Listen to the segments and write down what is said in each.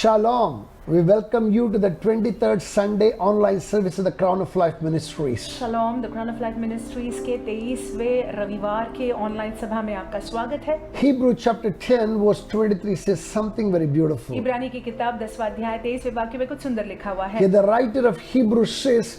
Shalom. We welcome you to the 23rd Sunday online service of the Crown of Life Ministries. शलोम the Crown of Life Ministries के 23वें रविवार के online सभा में आपका स्वागत है। Hebrew chapter 10 verse 23 says something very beautiful. इब्रानी की किताब 10वां अध्याय 23वें वाक्य में कुछ सुंदर लिखा हुआ है। Here the writer of Hebrews says,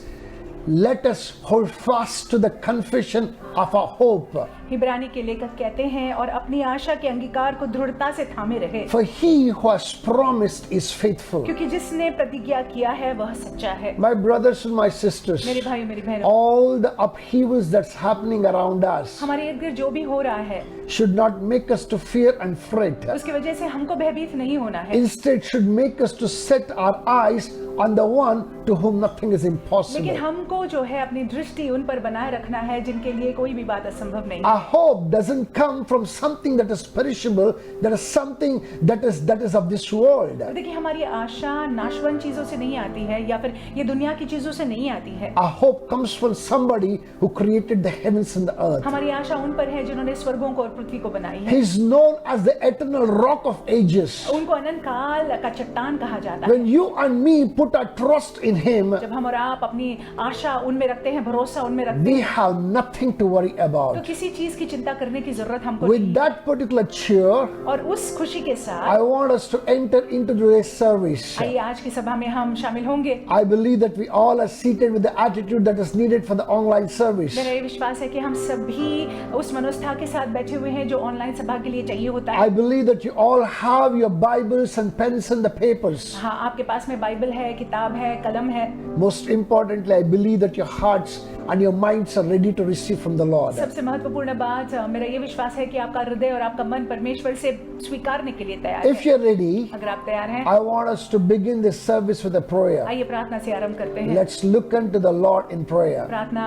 let us hold fast to the confession of our hope. इब्रानी के लेखक कहते हैं और अपनी आशा के अंगीकार को दृढ़ता से थामे रहे, For he who has promised is faithful. क्योंकि जिसने प्रतिज्ञा किया है वह सच्चा है। My brothers and my sisters, मेरे भाई मेरी बहनों, all the upheavals that's happening around us हमारे इर्द गिर्द जो भी हो रहा है should not make us to fear and fret. उसकी वजह से हमको भयभीत नहीं होना है, Instead should make us to set our eyes on the one to whom nothing is लेकिन impossible. हमको जो है अपनी दृष्टि उन पर बनाए रखना है जिनके लिए कोई भी बात असंभव नहीं। Our hope doesn't come from something that is perishable, that is something that is of this world. देखिए हमारी आशा नाशवंत चीजों से नहीं आती है या फिर ये दुनिया की चीजों से नहीं आती है। Our hope comes from somebody who created the heavens and the earth. हमारी आशा उन पर है जिन्होंने स्वर्गों को और पृथ्वी को बनाई है। He is known as the eternal rock of ages. उनको अनंत काल का चट्टान कहा जाता है। When you and me put our trust in him, जब हम और आप अपनी आशा उनमें रखते हैं, भरोसा उनमें रखते we हैं, have nothing to worry तो about. किसी चीज की चिंता करने की जरूरत हमको With नहीं है। that particular cheer, और उस खुशी के साथ I want us to enter into today's service. आइए आज की सभा में हम शामिल होंगे। I believe that we all are seated with the attitude that is needed for the online service. मेरा ये विश्वास है कि हम सभी उस मनोस्था के साथ बैठे हुए हैं जो ऑनलाइन सभा के लिए चाहिए होता I है। believe that you all have your Bibles and pens and the papers. हाँ, आपके पास में बाइबल है, किताब है, कलम है। Most importantly, I believe that your hearts and your minds are ready to receive from the Lord. सबसे महत्वपूर्ण बात मेरा ये विश्वास है कि आपका हृदय और आपका मन परमेश्वर से स्वीकारने के लिए तैयार If है। you're ready, अगर आप तैयार हैं, I want us to begin this service with a prayer. आइए प्रार्थना से आरंभ करते हैं। Let's look unto the Lord in prayer. प्रार्थना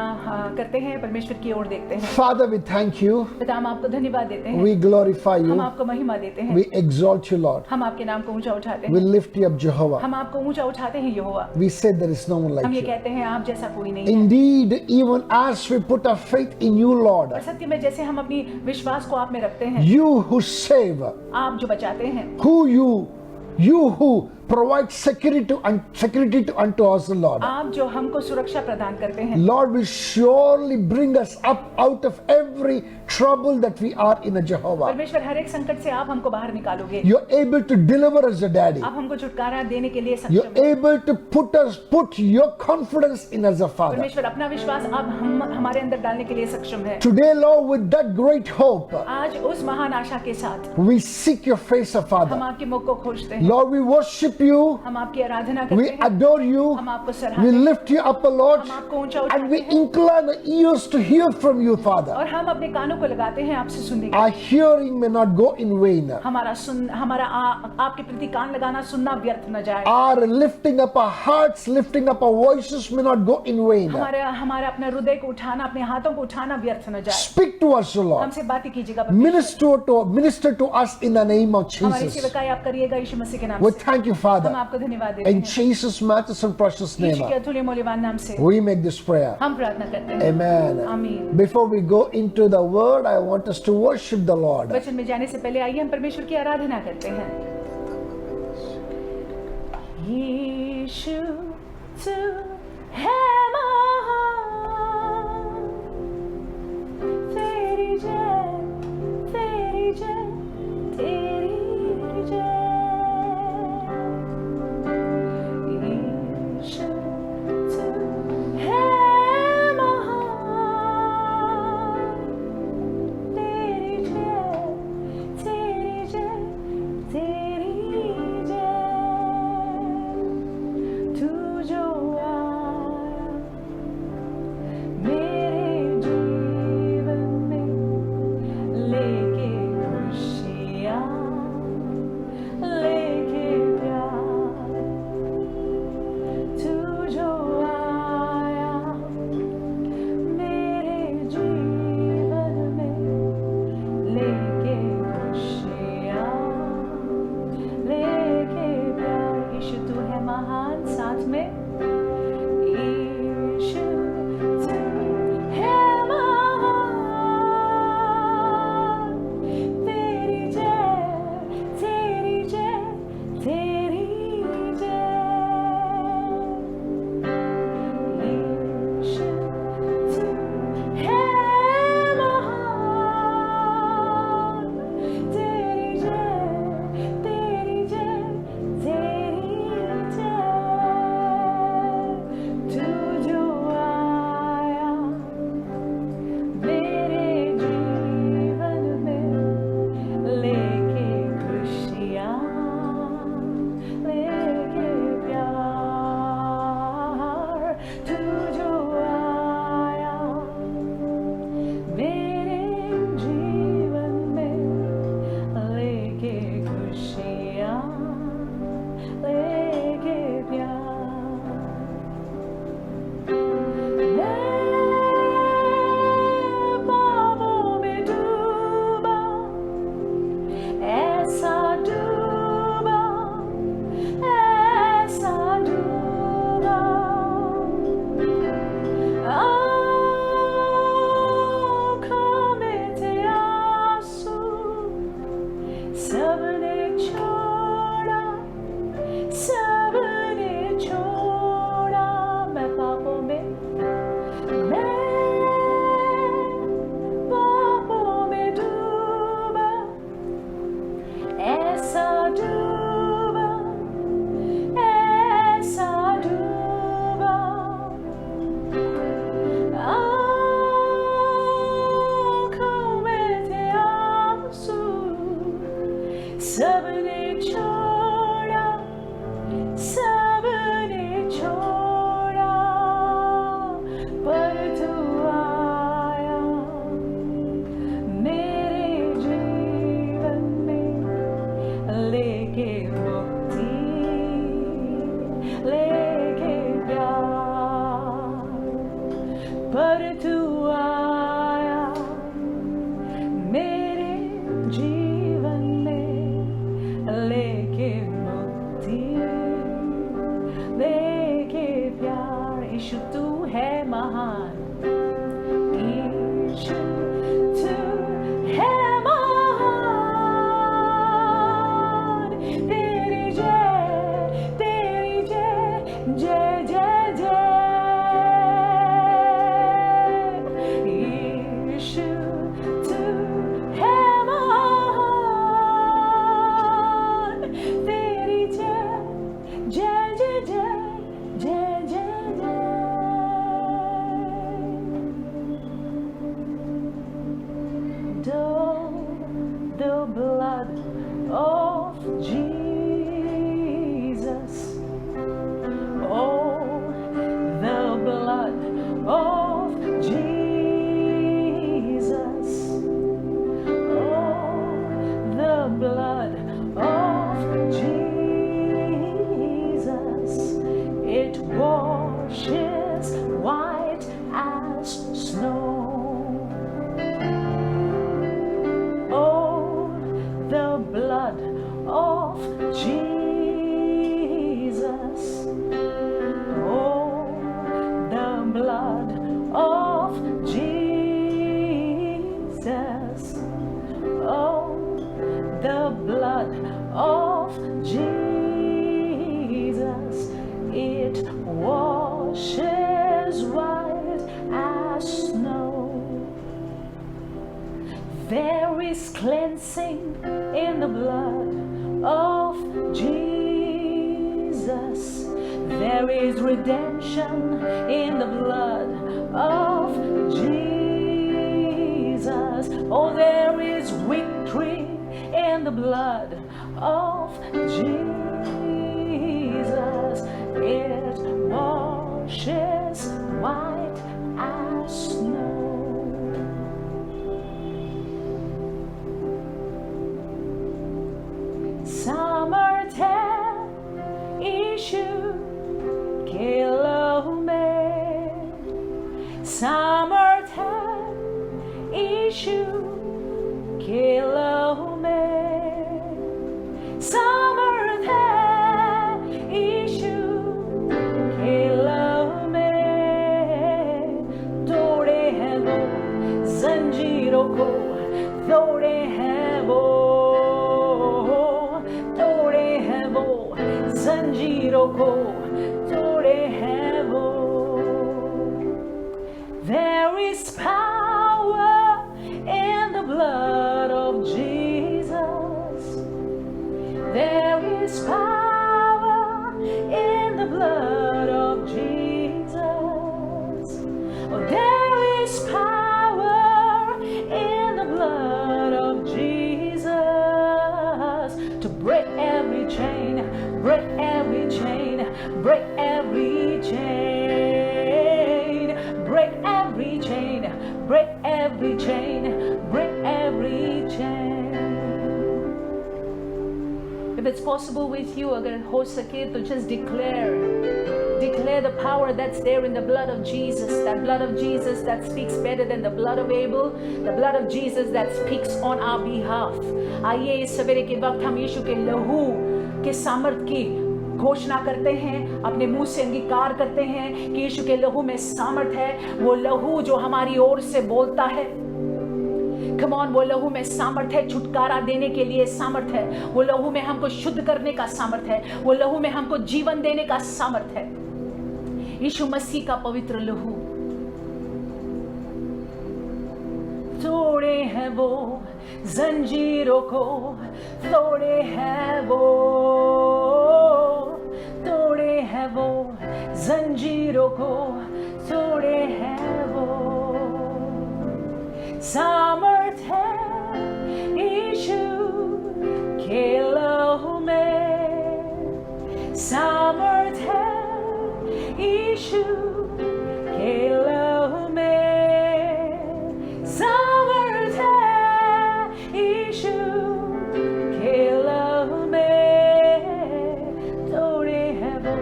करते हैं, परमेश्वर की ओर देखते हैं। Father, we thank you. पिता, हम आपको धन्यवाद देते हैं, We glorify हम you. आपको महिमा देते हैं, We exalt you, Lord. हम आपके नाम को ऊंचा उठाते We हैं, lift you up, Jehovah. हम आपको ऊंचा उठाते हैं यहोवा। We said there is no one like हम ये you. कहते हैं आप जैसा कोई नहीं है। Indeed, even as we put our faith in you, Lord, और सत्य में जैसे हम अपनी विश्वास को आप में रखते हैं, you who save, आप जो बचाते हैं, you who provide security unto us, Lord. आप जो हमको सुरक्षा प्रदान करते हैं, Lord will surely bring us up out of every trouble that we are in, Jehovah. परमेश्वर हर एक संकट से आप हमको बाहर निकालोगे। You're able to deliver us, Daddy. आप हमको छुटकारा देने के लिए You're सक्षम हैं। able to put your confidence in us, Father. परमेश्वर अपना विश्वास आप हमारे अंदर डालने के लिए सक्षम है। Today, Lord, with that great hope, आज उस महान आशा के साथ we seek your face, हम Father. आपके मुख को खोजते हैं, Lord, we worship you. हम आपकी आराधना We करते हैं, adore you. हम आपको We सराहते हैं, lift you up, Lord. हम आपको ऊंचा And उठाते we हैं incline our ears to hear from you, Father. और हम अपने कानों को लगाते हैं आपसे सुनने के Our लिए। hearing may not go in vain. हमारा आपके प्रति कान लगाना सुनना व्यर्थ न जाए। Our lifting up our hearts, lifting up our voices may not go in vain. हमारा अपने हृदय को उठाना, अपने हाथों को उठाना व्यर्थ न जाए। Speak to us, O Lord. हमसे बातें कीजिएगा परमेश्वर। Minister to us in the name of हमारी Jesus. सेवकाई आप करिएगा यीशु मसीह के नाम We से। thank you, हम Father. आपको धन्यवाद देते In हैं, Jesus' matchless and precious name, यीशु के अतुल्य मूल्यवान नाम से we make this prayer. हम प्रार्थना करते हैं। Amen. आमीन। Before we go into the word, I want us to worship the Lord. वचन में जाने से पहले आइए हम परमेश्वर की आराधना करते हैं। यीशु तू है महान, तेरी जय, तेरी जय, तेरी जय। यीशु तू है महान, तेरी जय, तेरी जय, तेरी जय। तू जो आया मेरे जीवन में लेके खुशियाँ, लेके प्यार। तू जो आया मेरे जीवन में लेके खुशियाँ, लेके प्यार। यीशु तू है महान, साथ में यीशु तू है महान, तेरी जय, तेरी जय, तेरी cleansing in the blood of Jesus. There is redemption in the blood of Jesus. Oh, there is victory in the blood of Jesus. It washes white as snow. सामर्थ्य यीशु के लहू में, सामर्थ्य यीशु के लहू में, सामर्थ्य यीशु के लहू में। तोड़े हैं वो जंजीरों को, तोड़े हैं वो, तोड़े हैं वो जंजीरों को, तोड़े हैं वो। There is power in the blood of Jesus. There is power in the blood of Jesus. Oh, there is power in the blood of Jesus to break every chain, break every chain, break every chain, break every chain, break every chain, break every chain. If it's possible with you, अगर हो सके तो just declare the power that's there in the blood of Jesus, that blood of Jesus that speaks better than the blood of Abel, the blood of Jesus that speaks on our behalf. आइए इस सवेरे के वक्त हम यीशु के लहू के सामर्थ की घोषणा करते हैं, अपने मुंह से अंगीकार करते हैं कि यीशु के लहू में सामर्थ है। वो लहू जो हमारी ओर से बोलता है, कम ऑन, वो लहू में सामर्थ है, छुटकारा देने के लिए सामर्थ है। वो लहू में हमको शुद्ध करने का सामर्थ है। वो लहू में हमको जीवन देने का सामर्थ है। यीशु मसीह का पवित्र लहू। तोड़े हैं वो जंजीरों को, तोड़े हैं वो, तोड़े हैं वो जंजीरों को, तोड़े हैं वो। सामर्थ है यीशु के लहू में, सामर्थ है यीशु के लहू में, सामर्थ है यीशु के लहू में। तोड़े हैं वो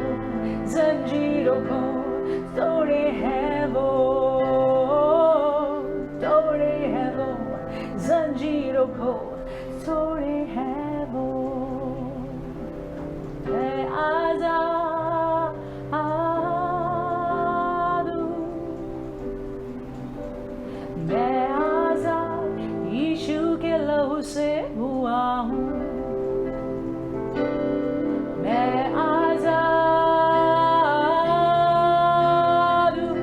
जंजीरों को, तोड़े हैं वो, तोड़े हैं वो जंजीरों को, तोड़े हैं वो। मैं आज़ाद हूँ, मैं आज़ाद यीशु के लहू से हुआ हूँ। मैं आज़ाद हूँ,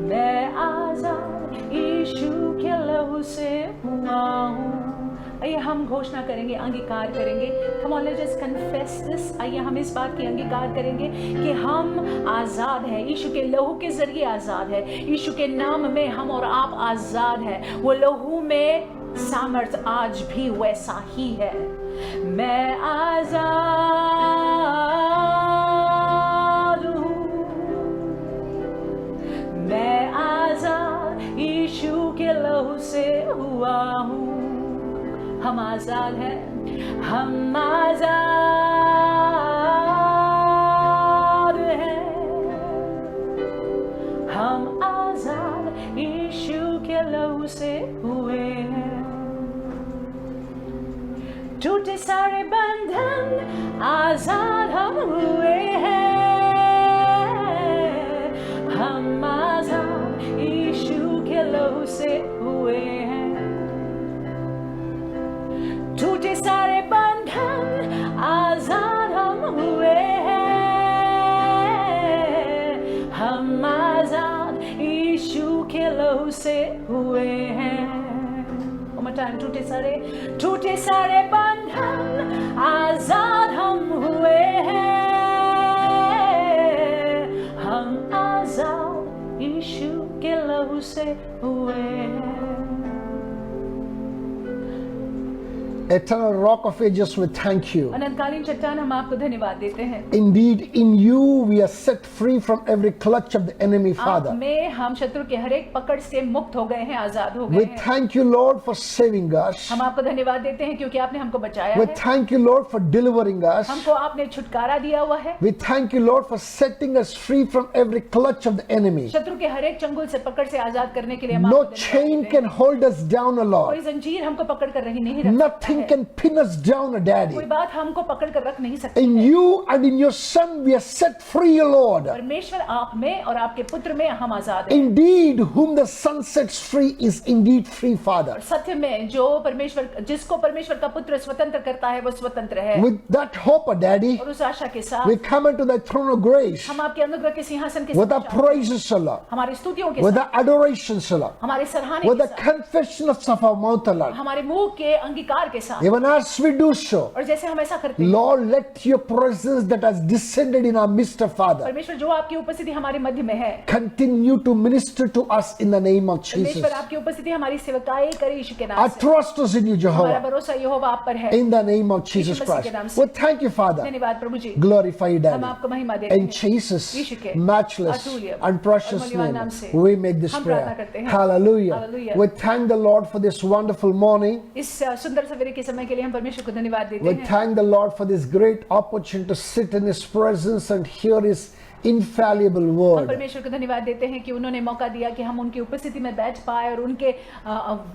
मैं आज़ाद यीशु के लहू से हुआ हूँ। आइए हम घोषणा करेंगे, अंगीकार करेंगे। Come on, let's just confess this. आइए हम इस बात की अंगीकार करेंगे कि हम आज़ाद हैं, यीशु के लहू के जरिए आज़ाद है। यीशु के नाम में हम और आप आज़ाद हैं। वो लहू में सामर्थ आज भी वैसा ही है। मैं आज़ाद हूँ, मैं आज़ाद यीशु के लहू से हुआ हूँ। हम आज़ाद हैं, हम आज़ाद हैं, हम आज़ाद यीशु के लहू से हुए हैं। टूटे सारे बंधन, आज़ाद हम हुए हैं। हम आज़ाद यीशु के लहू से हुए हैं। टूटे सारे बंधन, आज़ाद हम हुए हैं। हम आज़ाद यीशु के लहू से हुए हैं। time. टूटे सारे बंधन आजाद हम हुए हैं, हम आजाद यीशु के लहू से हुए हैं। Eternal Rock of Ages, we thank you. अनंतकालीन चट्टान, हम आपको धन्यवाद देते हैं। Indeed, in you we are set free from every clutch of the enemy, आप Father. में हम शत्रु के हर एक पकड़ से मुक्त हो गए हैं, आजाद हो We गए हैं। thank you, Lord, for saving us. हम आपको धन्यवाद देते हैं क्योंकि आपने हमको बचाया We है, thank you, Lord, for delivering us. हमको आपने छुटकारा दिया हुआ है। We thank you, Lord, for setting us free from every clutch of the enemy. शत्रु के हर एक चंगुल से पकड़ से आजाद करने के लिए हम No आपको धन्यवाद chain देते can हैं। hold us down, O कोई Lord. जंजीर हमको पकड़ कर रही नहीं रख Nothing सकता है। can pin us down, O Daddy. कोई बात हमको पकड़ कर रख नहीं सकती In है। you and in your Son we are set free, O Lord. परमेश्वर आप में और आपके पुत्र में हम आजाद हैं। Indeed, whom the Son sets free is indeed free, Father. सत्य में जो परमेश्वर, जिसको परमेश्वर का पुत्र स्वतंत्र करता है वो स्वतंत्र है। With that hope, O Daddy, और उस आशा के साथ we come into the throne of grace हम आपके अनुग्रह के सिंहासन के with our साथ praises, O Lord, हमारी स्तुतियों के with साथ, our adorations, O Lord, हमारे सराहने with के the साथ, confession of our mouth, O Lord. हमारे मुंह के अंगीकार के साथ, Even as we do so, और जैसे हम ऐसा करते हैं, Lord, let your presence that has descended in our midst, Father, परमेश्वर जो आपकी उपस्थिति हमारे मध्य में है, continue to minister to us in the name of Jesus. परमेश्वर आपकी उपस्थिति हमारी सेवकाई करे यीशु के Our नाम से। trust is in you, हमारा Jehovah, भरोसा यहोवा आप पर है। in the name of Jesus यीशु मसीह के Christ. नाम से। Well, thank you, Father. धन्यवाद प्रभु जी, Glorify you, हम Daddy. आपको महिमा देते In हैं। Jesus' यीशु के matchless अतुल्य and precious और मूल्यवान name, नाम से we make this हम prayer. प्रार्थना करते हैं। Hallelujah. Hallelujah. We thank the Lord for this wonderful morning. इस सुंदर सवेरे के समय के लिए हम परमेश्वर को धन्यवाद देते We हैं। thank the Lord for this great opportunity to sit in His presence and hear His infallible हम word. परमेश्वर को धन्यवाद देते हैं कि उन्होंने मौका दिया कि हम उनकी उपस्थिति में बैठ पाए और उनके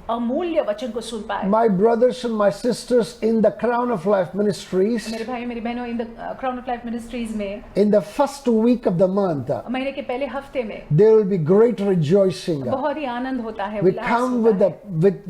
अमूल्य वचन को सुन पाए। My brothers and my sisters in the Crown of Life Ministries, मेरे भाई मेरी बहनों, in the Crown of Life ministries में in the first week of the month, महीने के पहले हफ्ते में there will be great rejoicing. बहुत ही आनंद होता है, We उल्लास come होता with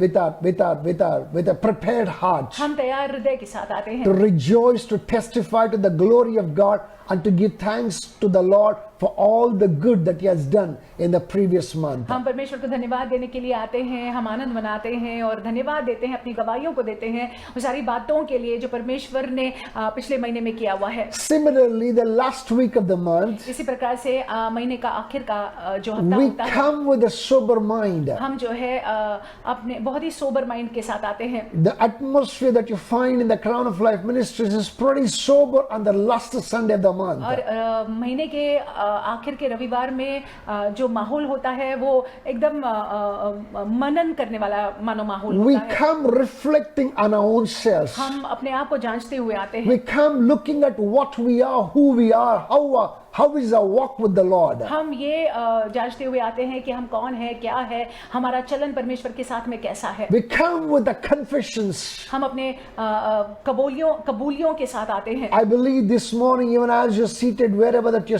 with a prepared heart है। हम तैयार हृदय के साथ आते to हैं rejoice, to testify to the glory of God, and to give thanks to the Lord for all the good that He has done in the previous month. हम परमेश्वर को धन्यवाद देने के लिए आते हैं, हम आनंद मनाते हैं और धन्यवाद देते हैं, अपनी गवाहियों को देते हैं उन सारी बातों के लिए जो परमेश्वर ने पिछले महीने में किया हुआ है। Similarly, the last week of the month, इसी प्रकार से महीने का आखिर का जो हफ्ता we होता है, come with a sober mind. हम जो है अपने बहुत ही सोबर माइंड के साथ आते हैं। The atmosphere that you find in the Crown of Life Ministries is pretty sober on the last Sunday of the month. और महीने के आखिर के रविवार में जो माहौल होता है वो एकदम मनन करने वाला मानो माहौल We होता है। come reflecting on our own selves. हम अपने आप को जांचते हुए आते हैं। We come looking at what we are, who we are, how is our walk with the Lord. हम ये जांचते हुए आते हैं कि हम कौन है, क्या है, हमारा चलन परमेश्वर के साथ में कैसा है। We come with the confessions. हम अपने कबूलियों के साथ आते हैं। I believe this morning, even as you're seated, wherever that you're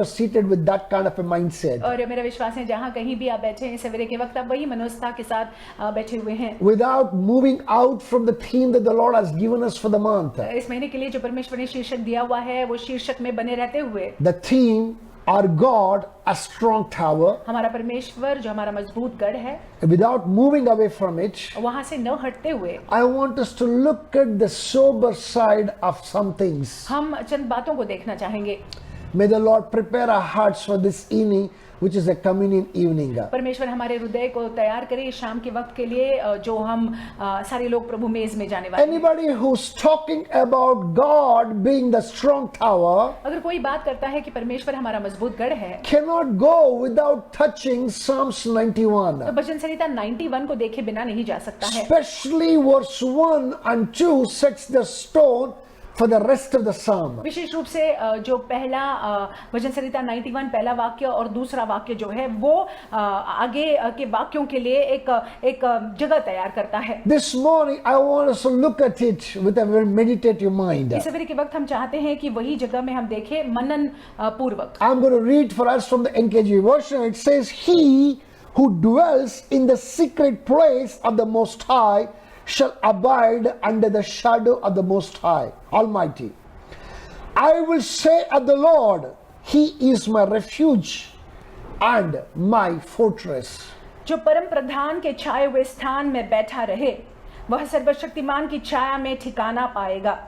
seated with that kind of a mindset. और मेरा विश्वास है जहाँ कहीं भी आप बैठे हैं सवेरे के वक्त, आप वही मनोस्था के साथ बैठे हुए हैं। Without moving out from the theme that the Lord has given us for the month. इस महीने के लिए जो परमेश्वर ने शीर्षक दिया हुआ है वो शीर्षक में बने रहते हुए The theme, our God, a strong tower. हमारा परमेश्वर जो हमारा मजबूत गढ़ है, Without moving away from it, वहां से न हटते हुए I want us to look at the sober side of some things. हम चंद बातों को देखना चाहेंगे। May the Lord prepare our hearts for this evening, which is a communion evening. परमेश्वर हमारे हृदय को तैयार करे इस शाम के वक्त के लिए जो हम सारे लोग प्रभु मेज में जाने वाले हैं। Anybody who's talking about God being the strong tower अगर कोई बात करता है कि परमेश्वर हमारा मजबूत गढ़ है cannot go without touching Psalms 91. तो भजन संहिता 91 को देखे बिना नहीं जा सकता है। Especially verse 1 and 2 sets the stone for the rest of the psalm. विशेष रूप से जो पहला भजन संहिता 91 पहला वाक्य और दूसरा वाक्य जो है वो आगे के वाक्यों के लिए एक जगह तैयार करता है। This morning I want us to look at it with a very meditative mind. इस सवेरे के वक्त हम चाहते हैं कि वही जगह में हम देखें मनन पूर्वक। I'm going to read for us from the NKJ version. It says, "He who dwells in the secret place of the Most High shall abide under the shadow of the Most High Almighty. I will say of the Lord, He is my refuge and my fortress." जो परम प्रधान के छाए हुए स्थान में बैठा रहे वह सर्वशक्तिमान की छाया में ठिकाना पाएगा।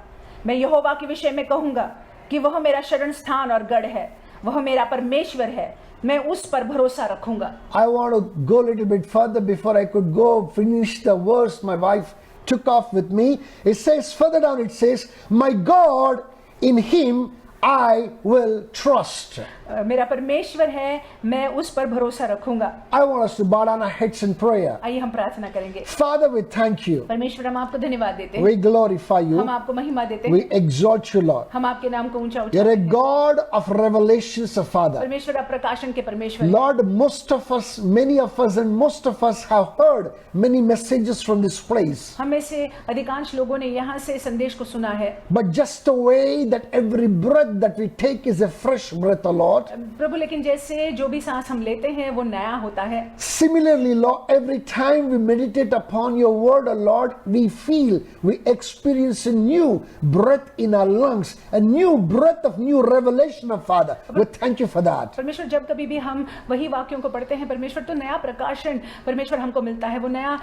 मैं यहोवा के विषय में कहूंगा कि वह मेरा शरण स्थान और गढ़ है, वह मेरा परमेश्वर है, मैं उस पर भरोसा रखूंगा। I want to go a little bit further before I could go finish the verse my wife took off with me. It says further down, it says, my God, in him I will trust. मेरा परमेश्वर है, मैं उस पर भरोसा रखूंगा। I want us to bow down our heads in prayer. आइए हम प्रार्थना करेंगे। Father, we thank you. परमेश्वर, हम आपको धन्यवाद देते हैं, We glorify हम you. आपको महिमा देते We हैं, exalt you, Lord. हम आपके नाम को ऊंचा You're a उठाते हैं। God of revelations, Father. परमेश्वर आप प्रकाशन के परमेश्वर हैं। Lord, most of us, many of us, and most of us have heard many messages from this place. हम में से अधिकांश लोगों ने यहाँ से संदेश को सुना है, But just the way that every breath that we take is a fresh breath, O Lord. प्रभु, लेकिन जैसे जो भी सांस हम लेते हैं वो नया होता है। Similarly, Lord, every time we meditate upon your word, O Lord, we feel, we experience a new breath in our lungs, a new breath of new revelation of Father. We thank you for that. परमेश्वर, जब कभी भी हम वही वाक्यों को पढ़ते हैं परमेश्वर, तो नया प्रकाशन परमेश्वर हमको मिलता है, वो नया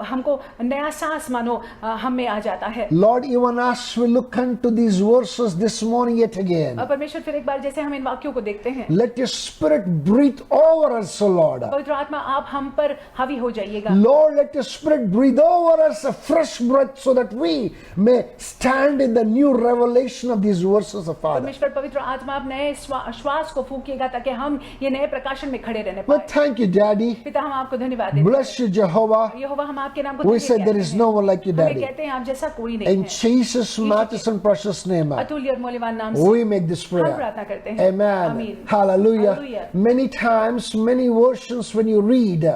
हमको नया सांस मानो हम में आ जाता है। Lord, even as we look unto these verses this morning yet again, परमेश्वर, फिर एक बार जैसे हम इन वाक्यों को देखते हैं, let your spirit breathe over us, O Lord. पवित्र आत्मा आप हम पर हावी हो जाइएगा। Lord, let your spirit breathe over us a fresh breath so that we may stand in the new revelation of these verses of Father. परमेश्वर, पवित्र आत्मा आप नए श्वास को फूकिएगा ताकि हम ये नए प्रकाशन में खड़े रहने Well, पाए। thank you, Daddy. पिता, हम आपको धन्यवाद देते Bless you, Jehovah. हैं। यहोवा, हम आपके नाम को We धन्य said there कहते is हैं। no one like you, हमें Daddy. कहते हैं आप जैसा कोई नहीं In है। Jesus' matchless and precious name, अतुल्य और मूल्यवान नाम से we make this हम prayer. प्रार्थना करते हैं। Amen. आमीन। Hallelujah. Hallelujah. Many times, many versions when you read,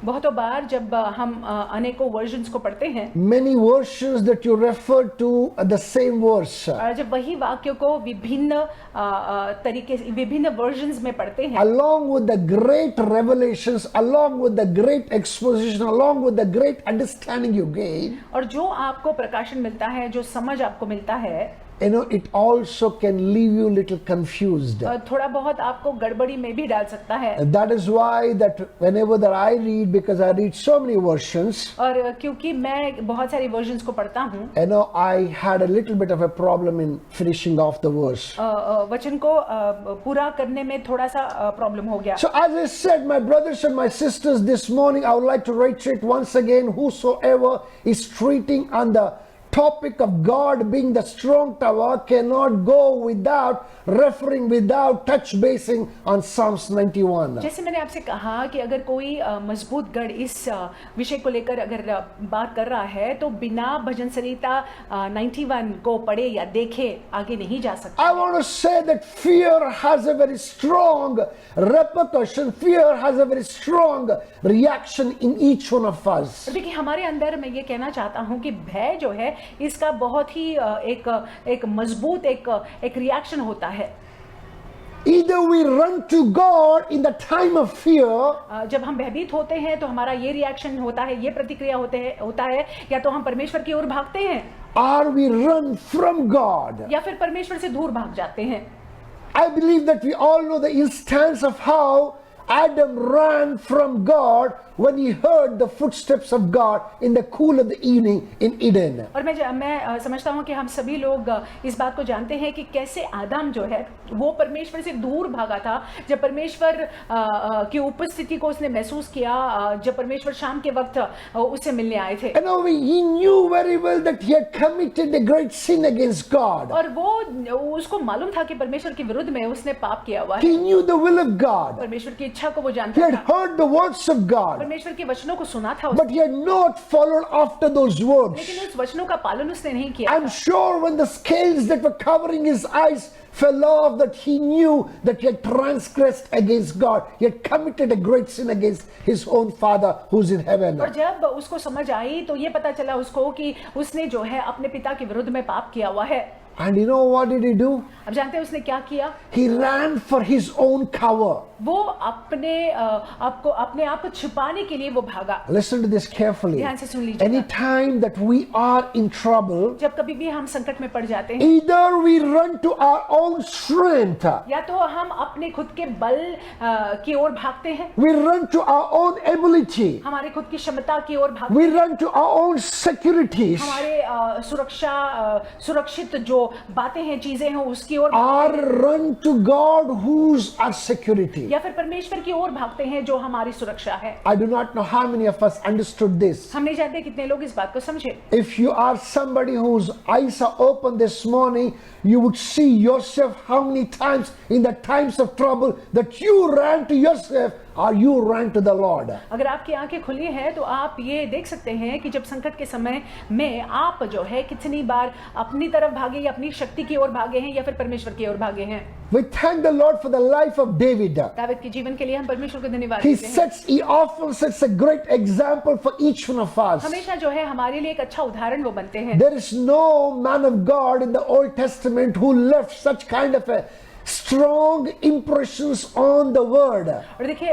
बहुतों बार जब हम अनेकों वर्जन्स को पढ़ते हैं, many versions that you refer to the same verse, और जब वही वाक्य को विभिन्न तरीके से विभिन्न वर्जन्स में पढ़ते हैं, along with the great revelations, along with the great exposition, along with the great understanding you gain, और जो आपको प्रकाशन मिलता है, जो समझ आपको मिलता है, you know, it also can leave you a little confused. थोड़ा बहुत आपको गड़बड़ी में भी डाल सकता है। And that is why that whenever that I read, because I read so many versions, और क्योंकि मैं बहुत सारी वर्जन्स को पढ़ता हूँ, you know, I had a little bit of a problem in finishing off the verse. वचन को पूरा करने में थोड़ा सा प्रॉब्लम हो गया। So as I said, my brothers and my sisters, this morning I would like to reiterate once again, whosoever is treating on the topic of God being the strong tower cannot go without referring, without touch basing on Psalms 91. जैसे मैंने आपसे कहा कि अगर कोई मजबूत गढ़ इस विषय को लेकर अगर बात कर रहा है तो बिना भजन संहिता 91 को पढ़े या देखे आगे नहीं जा सकता। I want to say that fear has a very strong repercussion, fear has a very strong reaction in each one of us. और देखिए, हमारे अंदर मैं ये कहना चाहता हूँ कि भय जो है इसका बहुत ही एक मजबूत एक रिएक्शन होता है। Either we run to God in the time of fear, जब हम भयभीत होते हैं तो हमारा ये रिएक्शन होता है, ये प्रतिक्रिया होता है, या तो हम परमेश्वर की ओर भागते हैं, or we run from God. या फिर परमेश्वर से दूर भाग जाते हैं। I believe that we all know the instance of how Adam ran from God when he heard the footsteps of God in the cool of the evening in Eden. और मैं समझता हूँ कि हम सभी लोग इस बात को जानते हैं कि कैसे आदम जो है वो परमेश्वर से दूर भागा था जब परमेश्वर की उपस्थिति को उसने महसूस किया, जब परमेश्वर शाम के वक्त उससे मिलने आए थे। You know, he knew very well that he had committed a great sin against God. और वो उसको मालूम था कि परमेश्वर के विरुद्ध में उसने पाप किया हुआ है। He knew the will of God. परमेश्वर की इच्छा को वो He जानता had था, heard the words of God, परमेश्वर के वचनों को सुना था but he had not followed after those words. लेकिन उस वचनों का पालन उसने नहीं किया I'm था। sure when the scales that were covering his eyes fell off, that he knew that he had transgressed against God. He had committed a great sin against his own Father who's in heaven. और जब उसको समझ आई तो ये पता चला उसको कि उसने जो है अपने पिता के विरुद्ध में पाप किया हुआ है। And you know what did he do? अब जानते हैं उसने क्या किया? He ran for his own cover. वो अपने आप को छुपाने के लिए वो भागा। Listen to this carefully. ध्यान से सुन लीजिएगा। Any time that we are in trouble, जब कभी भी हम संकट में पड़ जाते हैं, either we run to our own strength, या तो हम अपने खुद के बल की ओर भागते हैं, we run to our own ability, हमारे खुद की क्षमता की ओर भागते we run to our own securities, हैं, हमारे सुरक्षित जो बातें हैं, चीजें हैं, उसकी ओर, or run to God who's our security. या फिर परमेश्वर की ओर भागते हैं जो हमारी सुरक्षा है। I do not know how many of us understood this. हम नहीं जानते कितने लोग इस बात को समझे। If you are somebody whose eyes are open this morning, you would see yourself how many times in the times of trouble that you ran to yourself or you ran to the Lord. अगर आपकी आंखें खुली हैं तो आप ये देख सकते हैं कि जब संकट के समय में आप जो है कितनी बार अपनी तरफ भागे या अपनी शक्ति की ओर भागे हैं या फिर परमेश्वर की ओर भागे हैं। We thank the Lord for the life of David. Dawood के जीवन के लिए हम परमेश्वर को धन्यवाद He देते हैं। he often sets a great example for each one of us. हमेशा जो है हमारे लिए एक अच्छा उदाहरण वो बनते हैं। There is no man of God in the Old Testament who left such kind of a strong impressions on the word. और देखिए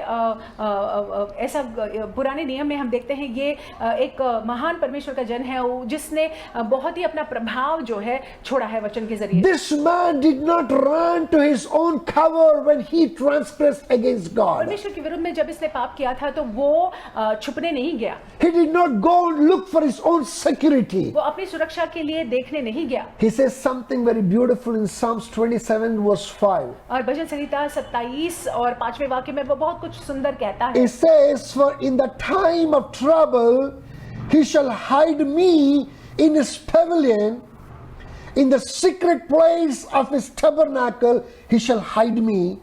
ऐसा पुराने नियम में हम देखते हैं ये एक महान परमेश्वर का जन है जिसने बहुत ही अपना प्रभाव जो है छोड़ा है वचन के जरिए। This man did not run to his own cover when he transgressed against God. परमेश्वर के विरुद्ध में जब इसने पाप किया था तो वो छुपने नहीं गया। He did not go and look for his own security. वो अपनी सुरक्षा के लिए देखने नहीं गया। He says something very beautiful in Psalms 27 verse 5. और भजन संहिता 27 और 5वें वाक्य में वो बहुत कुछ सुंदर कहता है। It says, for in the time of trouble he shall hide me in his pavilion, in the secret place of his tabernacle he shall hide me,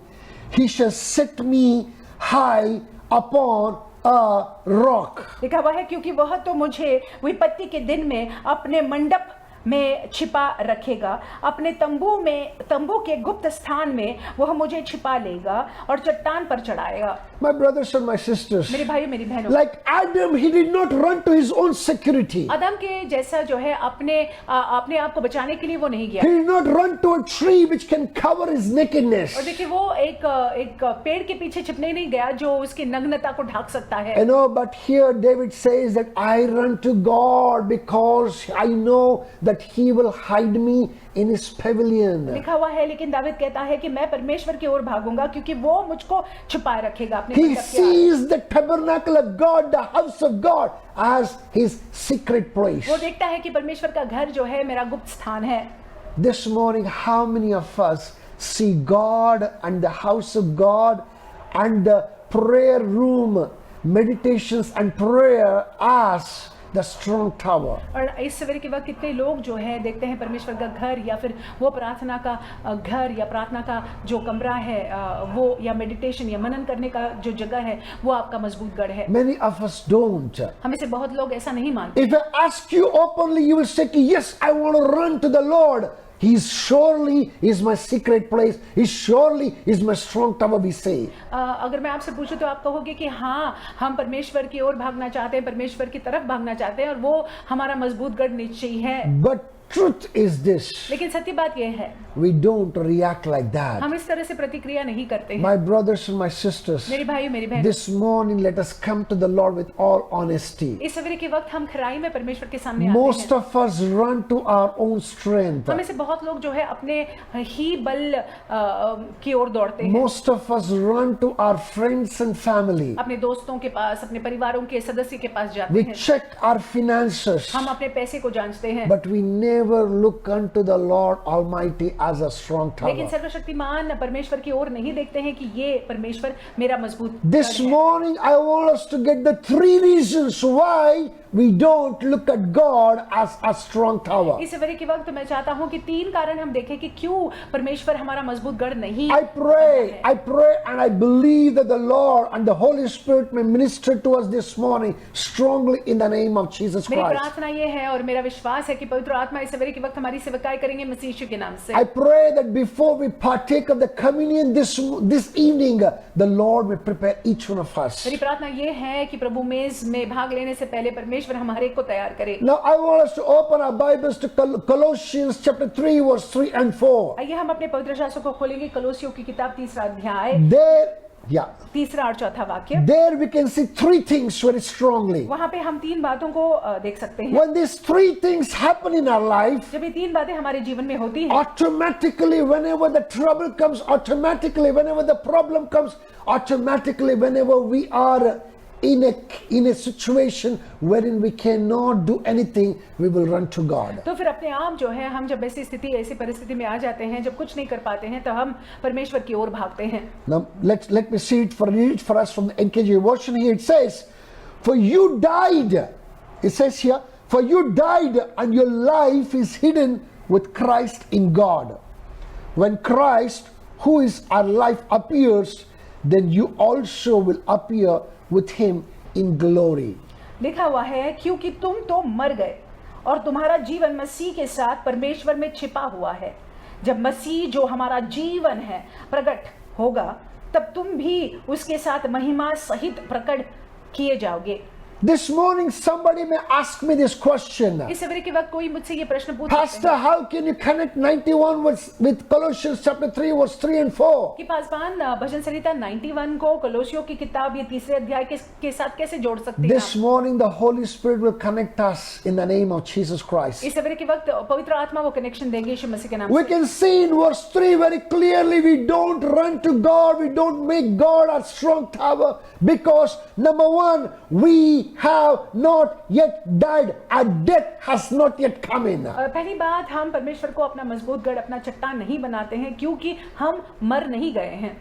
he shall set me high upon a rock. लिखा हुआ है क्योंकि वह तो मुझे विपत्ति के दिन में अपने मंडप में छिपा रखेगा, अपने तंबू के गुप्त स्थान में वह मुझे छिपा लेगा और चट्टान पर चढ़ाएगा। My brothers and my sisters, मेरे भाइयों मेरी बहनों, like Adam, he did not run to his own security. आदम के जैसा जो है अपने आप को बचाने के लिए वो नहीं गया। He did not run to a tree which can cover his nakedness. और देखिए वो एक पेड़ के पीछे छिपने नहीं गया जो उसकी नग्नता को ढक सकता है। You know, but here David says that I run to God because I know that he will hide me in his pavilion. लिखा हुआ है लेकिन दाऊद कहता है कि मैं परमेश्वर की ओर भागूंगा क्योंकि वो मुझको छुपाए रखेगा अपने He मंडप के आगे। sees the tabernacle of God, the house of God, as his secret place. वो देखता है कि परमेश्वर का घर जो है मेरा गुप्त स्थान है। This morning, how many of us see God and the house of God and the prayer room, meditations and prayer as the strong tower? और इस सवेरे के वक्त कितने लोग जो है देखते हैं परमेश्वर का घर या फिर वो प्रार्थना का घर या प्रार्थना का जो कमरा है वो या मेडिटेशन या मनन करने का जो जगह है वो आपका मजबूत गढ़ है। Many of us don't. हमें से बहुत लोग ऐसा नहीं मानते। If I ask you openly, you will say, yes, I want to run to the Lord. He surely is my secret place. He surely is my strong tower, we say. अगर मैं आपसे पूछूं तो आप कहोगे कि हाँ हम परमेश्वर की ओर भागना चाहते हैं, परमेश्वर की तरफ भागना चाहते हैं और वो हमारा मजबूत गढ़ निश्चय है। But truth is this, लेकिन सत्य बात यह है we don't react like that. हम इस तरह से प्रतिक्रिया नहीं करते हैं। My brothers and my sisters, मेरे भाइयों मेरी बहनों, this morning let us come to the Lord with all honesty. इस सवेरे के वक्त हम खराई में परमेश्वर के सामने आते Most हैं। of us run to our own strength. हमें से बहुत लोग जो है अपने ही बल की ओर दौड़ते हैं। Most of us run to our friends and family. अपने दोस्तों के पास, अपने परिवारों के सदस्य के पास जाते We हैं। check our finances, हम अपने पैसे को जांचते हैं, but we never look unto the Lord Almighty as a strong लेकिन tower. सर्वशक्तिमान परमेश्वर की ओर नहीं देखते हैं कि ये परमेश्वर मेरा मजबूत This गढ़ है। morning I want us to get the 3 reasons why we don't look at God as a strong tower. इस सवेरे के वक्त मैं चाहता हूं कि 3 कारण हम देखें कि क्यों परमेश्वर हमारा मजबूत गढ़ नहीं I pray and I believe that the Lord and the Holy Spirit may minister to us this morning strongly in the name of Jesus मेरी Christ. प्रार्थना ये है और मेरा विश्वास है कि पवित्र आत्मा इस सवेरे के वक्त हमारी सेवकाई करेंगे मसीह यीशु के नाम से। I pray that before we partake of the communion this evening, the Lord may prepare each one of us. मेरी प्रार्थना ये है कि प्रभु मेज में भाग लेने से पहले परमेश्वर हमारे को तैयार करे। Now I want us to open our Bibles to Colossians chapter 3 verse 3 and 4. आइए हम अपने पवित्र शास्त्र को खोलेंगे। कलोसियों की किताब 3रा अध्याय। There Yeah. तीसरा और चौथा वाक्य, There we can see three things very strongly. वहां पे हम तीन बातों को देख सकते हैं। When these three things happen in our life, जब ये तीन बातें हमारे जीवन में होती हैं, automatically whenever the trouble comes, automatically whenever the problem comes, automatically whenever we are in a situation wherein we cannot do anything, we will run to God. तो फिर अपने आप जो है, हम जब ऐसी परिस्थिति में आ जाते हैं, जब कुछ नहीं कर पाते हैं, तो हम परमेश्वर की ओर भागते हैं। Now let me read it for us from the NKJ version. Here it says, for you died, it says here, for you died and your life is hidden with Christ in God. When Christ, who is our life, appears, then you also will appear with him in glory. लिखा हुआ है, क्योंकि तुम तो मर गए और तुम्हारा जीवन मसीह के साथ परमेश्वर में छिपा हुआ है। जब मसीह जो हमारा जीवन है प्रकट होगा, तब तुम भी उसके साथ महिमा सहित प्रकट किए जाओगे। This morning somebody may ask me this question. इस सवेरे के वक्त कोई मुझसे ये प्रश्न पूछ सकते Pastor, हैं how can you connect 91 with Colossians chapter 3 verse 3 and 4? कि पासवान भजन संहिता 91 को कलोसियों की किताब ये तीसरे अध्याय के साथ कैसे जोड़ सकते हैं? This morning the Holy Spirit will connect us in the name of Jesus Christ. इस सवेरे के वक्त पवित्र आत्मा वो कनेक्शन देंगे यीशु मसीह के नाम We से। can see in verse 3 very clearly, we don't run to God, we don't make God our strong tower, because number one, we have not yet died, our death has not yet come in. पहली बात, हम परमेश्वर को अपना मजबूत गढ़, अपना चट्टान नहीं बनाते हैं, क्योंकि हम मर नहीं गए हैं।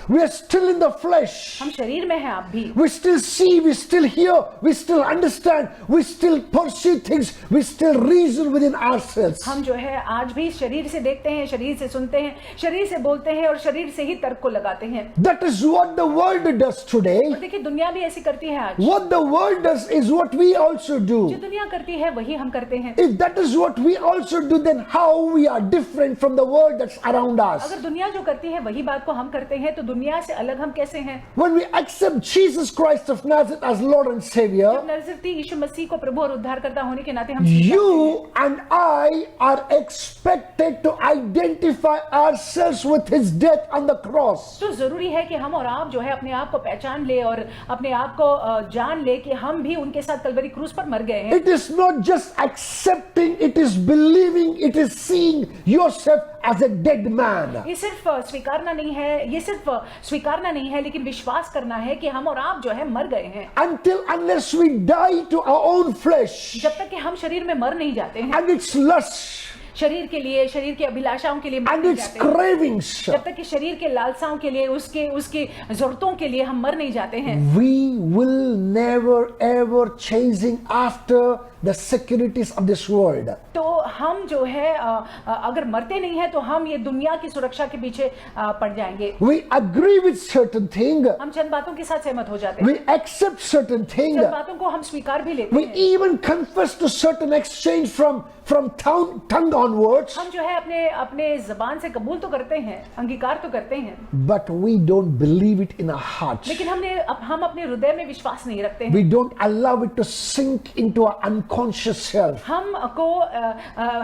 We are still in the flesh. हम शरीर में हैं आप भी। We still see, we still hear, we still understand, we still pursue things, we still reason within ourselves. हम जो है आज भी शरीर से देखते हैं, शरीर से सुनते हैं, शरीर से बोलते हैं और शरीर से ही तर्क को लगाते हैं। That is what the world does today. और देखिए दुनिया भी ऐसी करती है आज। What the world does is what we also जो do. दुनिया करती है वही हम करते हैं। If that is what we also do, then how we are different from the world that's around us? अगर दुनिया जो करती है वही बात को हम करते हैं, तो दुनिया से अलग हम कैसे हैं? When we accept Jesus Christ of Nazareth as Lord and Savior, जब नजरती यीशु मसीह को प्रभु और उद्धारकर्ता होने के नाते हम स्वीकार करते you and I are expected to identify ourselves with His death on the cross. हैं, तो जरूरी है कि हम और आप जो है अपने आप को पहचान ले और अपने आप को जान ले कि हम भी उनके साथ कलवरी क्रूस पर मर गए हैं। It is not just accepting, it is believing, it is seeing yourself as a dead man. ये सिर्फ स्वीकारना नहीं है, ये सिर्फ स्वीकारना नहीं है, लेकिन विश्वास करना है कि हम और आप जो है मर गए हैं। Until unless we die to our own flesh जब तक कि हम शरीर में मर नहीं जाते हैं, and its lusts शरीर के लिए, शरीर की अभिलाषाओं के लिए मर and नहीं its जाते हैं, cravings, जब तक कि शरीर के लालसाओं के लिए, उसकी जरूरतों के लिए हम मर नहीं जाते हैं, we will never ever chasing after the securities of this world. तो हम जो है अगर मरते नहीं है तो हम ये दुनिया की सुरक्षा के पीछे पड़ जाएंगे। We agree with certain thing, हम चंद बातों के साथ सहमत हो जाते हैं, we accept certain thing, चंद बातों को हम स्वीकार भी लेते we हैं, even confess to certain exchange from tongue onwards, हम जो है अपने जबान से कबूल तो करते हैं, अंगीकार तो करते हैं, but we don't believe it in our heart. लेकिन हम अपने हृदय में विश्वास नहीं रखते हैं। We don't allow it to sink into our unconscious self.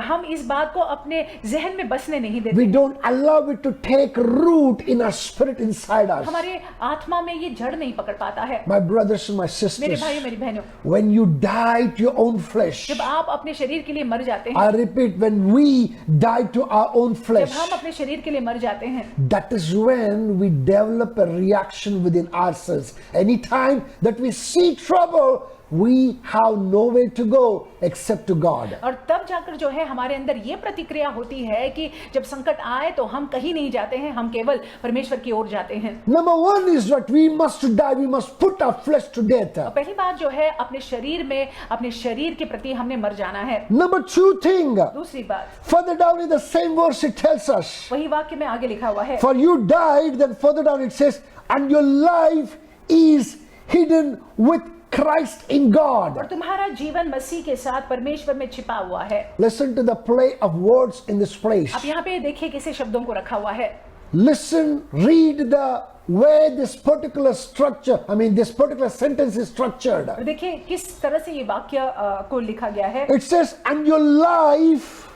हम इस बात को अपने जहन में बसने नहीं देते। We don't allow it to take root in our spirit inside us. हमारे आत्मा में ये जड़ नहीं पकड़ पाता है। My brothers and my मेरे sisters, भाइयों मेरी बहनों, when you die to your own flesh, जब आप अपने शरीर के लिए मर जाते I हैं, repeat, when we die to our own जब flesh, हम अपने शरीर के लिए मर जाते हैं, that is when we develop a reaction within ourselves. Anytime that we see trouble, we have nowhere to go except to God. और तब जाकर जो है हमारे अंदर ये प्रतिक्रिया होती है कि जब संकट आए तो हम कहीं नहीं जाते हैं, हम केवल परमेश्वर की ओर जाते हैं। Number one is that we must die, we must put our flesh to death. और पहली बात जो है अपने शरीर में, अपने शरीर के प्रति हमने मर जाना है। Number two thing, दूसरी बात, further down in the same verse it tells us, वही वाक्य में आगे लिखा हुआ है, for you died, then further down it says, and your life is hidden with Christ in God. और तुम्हारा जीवन मसीह के साथ परमेश्वर में छिपा हुआ है। Listen to the play of words in this place. आप यहाँ पे देखिए कैसे शब्दों को रखा हुआ है। Listen, read the way this particular structure, this particular sentence is structured. और देखिए किस तरह से ये वाक्य को लिखा गया है। It says, and your life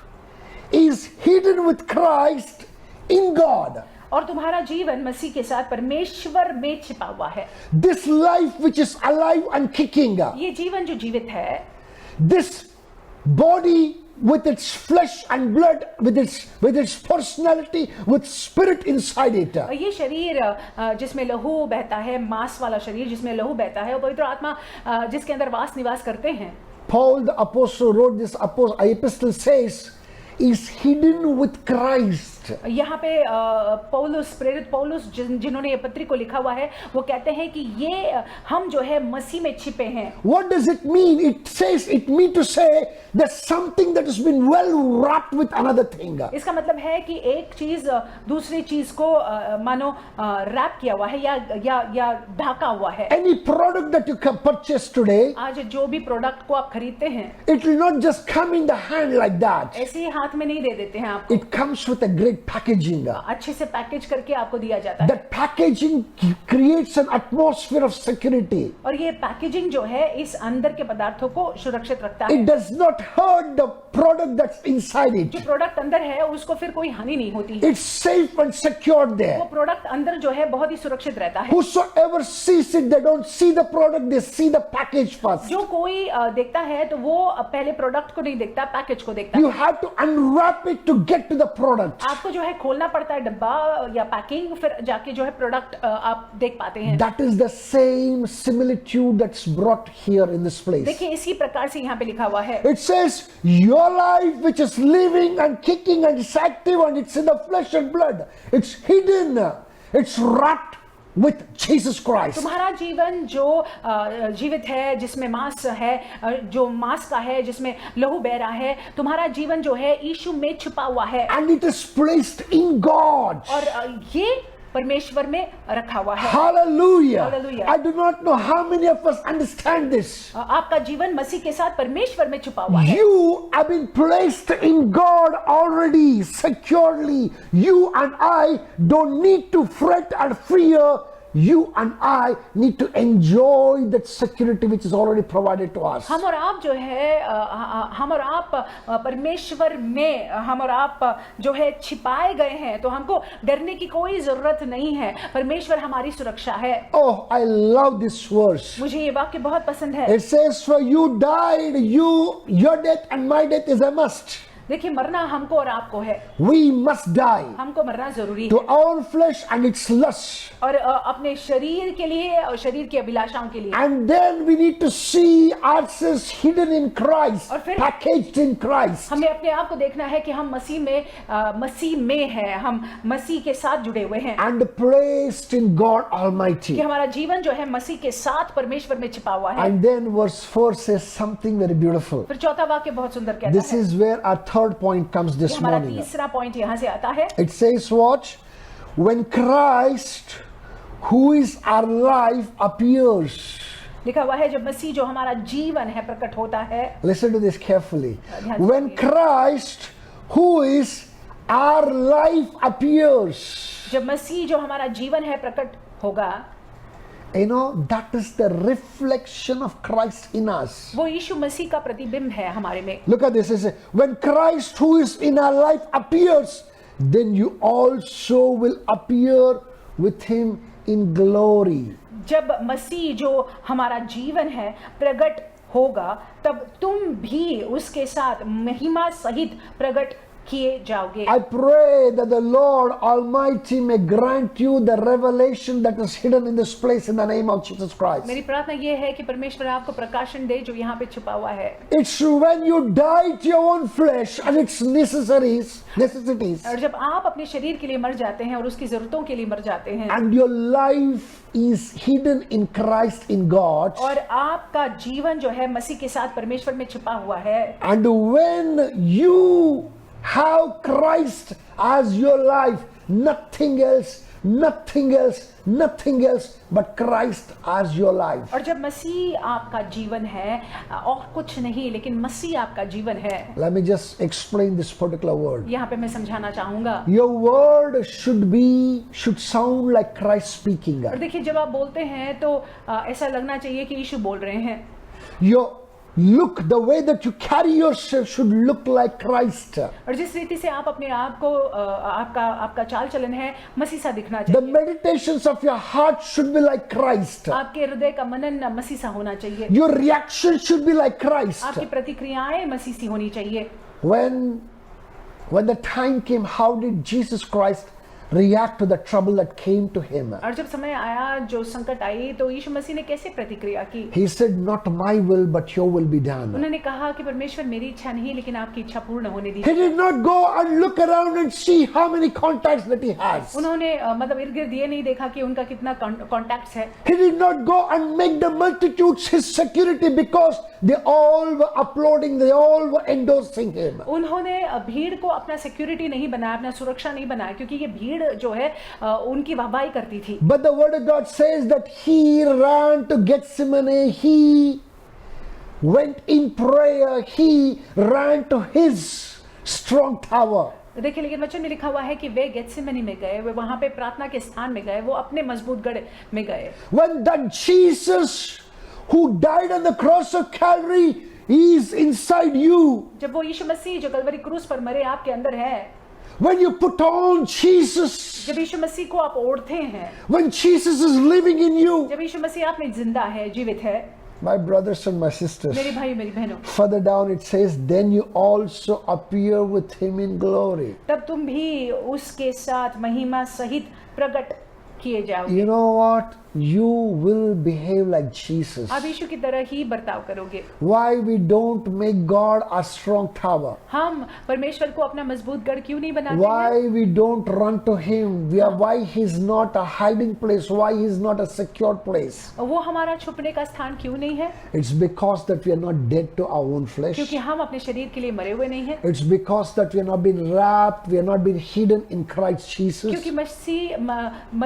is hidden with Christ in God. और तुम्हारा जीवन मसीह के साथ परमेश्वर में छिपा हुआ है। This life which is alive and kicking, ये जीवन जो जीवित है, this body with its flesh and blood, with its personality, with spirit inside it. ये शरीर जिसमें लहू बहता है, मांस वाला शरीर जिसमें लहू बहता है, और पवित्र आत्मा जिसके अंदर वास निवास करते हैं। Paul the apostle wrote this epistle, says, is hidden with Christ. यहाँ पे प्रेरित पौलुस जिन्होंने ये पत्री को लिखा हुआ है, वो कहते हैं कि ये हम जो है मसीह में छिपे हैं। What does it mean? It means to say that something that has been well wrapped with another thing. इसका मतलब है कि एक चीज दूसरी चीज को मानो रैप किया हुआ है या ढका हुआ है। Any product that you can purchase today, आज जो भी प्रोडक्ट को आप खरीदते हैं, it will not just come in the hand like that. ऐसे ही हाथ में नहीं दे देते हैं आपको। It comes with a great packaging. अच्छे से पैकेज करके आपको दिया जाता है। That packaging creates an atmosphere of security. और ये पैकेजिंग जो है इस अंदर के पदार्थों को सुरक्षित रखता है। It does not hurt the product that's inside it. जो प्रोडक्ट अंदर है उसको फिर कोई हानि नहीं होती है। It's safe and secured there. वो प्रोडक्ट अंदर जो है बहुत ही सुरक्षित रहता है। Whosoever sees it, they don't see the product, they see the package first. जो कोई देखता है तो वो पहले प्रोडक्ट को नहीं देखता, पैकेज को देखता है। You have to unwrap it to get to the product. आपको जो है खोलना पड़ता है डब्बा या पैकिंग, फिर जाके जो है प्रोडक्ट आप देख पाते हैं। That is the same similitude that's brought here in this place. देखिए इसी प्रकार से यहाँ पे लिखा हुआ है। It says your life which is living and kicking and it's active and it's in the flesh and blood. It's hidden. It's wrapped with Jesus Christ. तुम्हारा जीवन जो जीवित है, जिसमें मांस है, जो मांस का है, जिसमें लहू बह रहा है, तुम्हारा जीवन जो है यीशु में छिपा हुआ है। And it is placed in God. और ये परमेश्वर में रखा हुआ है। Hallelujah. Hallelujah. I do not know how many of us understand this. आपका जीवन मसीह के साथ परमेश्वर में छुपा हुआ है। You have been placed in God already, securely. You and I don't need to fret and fear. You and I need to enjoy that security which is already provided to us. हम और आप जो है हम और आप परमेश्वर में हम और आप जो है छिपाए गए हैं, तो हमको डरने की कोई जरूरत नहीं है। परमेश्वर हमारी सुरक्षा है। Oh, I love this verse. मुझे ये वाक्य बहुत पसंद है। It says, "For you died, your death and my death is a must." देखिए मरना हमको और आपको है। We must die हमको मरना जरूरी to है। our flesh and its lust. और अपने शरीर के लिए और शरीर की अभिलाषाओं के लिए। And then we need to see ourselves hidden in Christ, और फिर packaged in Christ. हमें अपने आप को देखना है कि हम मसीह में हैं, हम मसीह के साथ जुड़े हुए हैं, And placed in God Almighty. कि हमारा जीवन जो है मसीह के साथ परमेश्वर में छिपा हुआ है। And then verse 4 says something very beautiful. फिर चौथा वाक्य बहुत सुंदर कहता This है। is where our third point comes this हमारा morning. तीसरा पॉइंट यहाँ से आता है। It says what? When Christ, who is our life, appears. लिखा हुआ है जब मसीह जो हमारा जीवन है प्रकट होता है। Listen to this carefully. ध्यान से When सुनिए। Christ, who is our life, appears. जब मसीह जो हमारा जीवन है प्रकट होगा, You know, that is the reflection of Christ in us. वो यीशु मसीह का प्रतिबिंब है हमारे में। Look at this. It says, when Christ, who is in our life, appears, then you also will appear with him in glory. जब मसीह जो हमारा जीवन है प्रकट होगा, तब तुम भी उसके साथ महिमा सहित प्रकट किए जाओगे। I pray that the Lord Almighty may grant you the revelation that is hidden in this place in the name of Jesus Christ. मेरी प्रार्थना ये है कि परमेश्वर आपको प्रकाशन दे जो यहाँ पे छुपा हुआ है। It's when you die to your own flesh and its necessities, और जब आप अपने शरीर के लिए मर जाते हैं और उसकी जरूरतों के लिए मर जाते हैं, and your life is hidden in Christ in God, और आपका जीवन जो है मसीह के साथ परमेश्वर में छुपा हुआ है, and when you have Christ as your life, nothing else but Christ as your life. और जब मसीह आपका जीवन है और कुछ नहीं लेकिन मसीह आपका जीवन है। Let me just explain this particular word. यहाँ पे मैं समझाना चाहूंगा। Your word should sound like Christ speaking. और देखिए जब आप बोलते हैं तो ऐसा लगना चाहिए कि यीशु बोल रहे हैं। look, the way that you carry yourself should look like Christ. और जिस रीति से आप अपने आप को आपका चाल चलन है मसीह सा दिखना The चाहिए। meditations of your heart should be like Christ. आपके हृदय का मनन मसीह सा होना चाहिए। Your reaction should be like Christ. आपकी प्रतिक्रियाएं मसीह सी होनी चाहिए। When the time came, how did Jesus Christ react to the trouble that came to him? और जब समय आया, जो संकट आई, तो यीशु मसीह ने कैसे प्रतिक्रिया की? He said, not my will, but your will be done. उन्होंने कहा कि परमेश्वर मेरी इच्छा नहीं लेकिन आपकी इच्छा पूर्ण होने He दीजिए। did not go and look around and see how many contacts that he has. उन्होंने मतलब इर्द गिर्द ये नहीं देखा कि उनका कितना कॉन्टैक्ट्स है। He did not go and make the multitudes his security because they all were uploading, they all were endorsing him. उन्होंने भीड़ को अपना सिक्योरिटी नहीं बनाया, अपना सुरक्षा नहीं बनाया, क्योंकि ये भीड़ जो है उनकी वाहवाही करती थी। But the word of God says that he ran to Gethsemane, he went in prayer, he ran to his strong tower. देखिए, लेकिन वचन में लिखा हुआ है कि वे गेत्सेमनी में गए, वे वहां पे प्रार्थना के स्थान में गए, वो अपने मजबूत गढ़ में गए। When that Jesus who died on the cross of Calvary is inside you, जब वो यीशु मसीह जो कलवरी क्रूस पर मरे आपके अंदर है, when you put on Jesus, जब यीशु मसीह को आप ओढ़ते हैं, when Jesus is living in you, जब यीशु मसीह आप में जिंदा है, जीवित है, my brothers and my sisters, मेरे भाई मेरी बहनों, further down it says, then you also appear with him in glory. तब तुम भी उसके साथ महिमा सहित प्रकट किए जाओगे। You know what? You will behave like Jesus. आप यीशु की तरह ही बर्ताव करोगे। Why we don't make God a strong tower? हम परमेश्वर को अपना मजबूत गढ़ क्यों नहीं बनाते हैं? Why we don't run to him? Why he's not a hiding place? Why he's not a secure place? वो हमारा छुपने का स्थान क्यों नहीं है? It's because that we are not dead to our own flesh. क्योंकि हम अपने शरीर के लिए मरे हुए नहीं हैं। It's because that we are not been wrapped, we are not been hidden in Christ Jesus. क्योंकि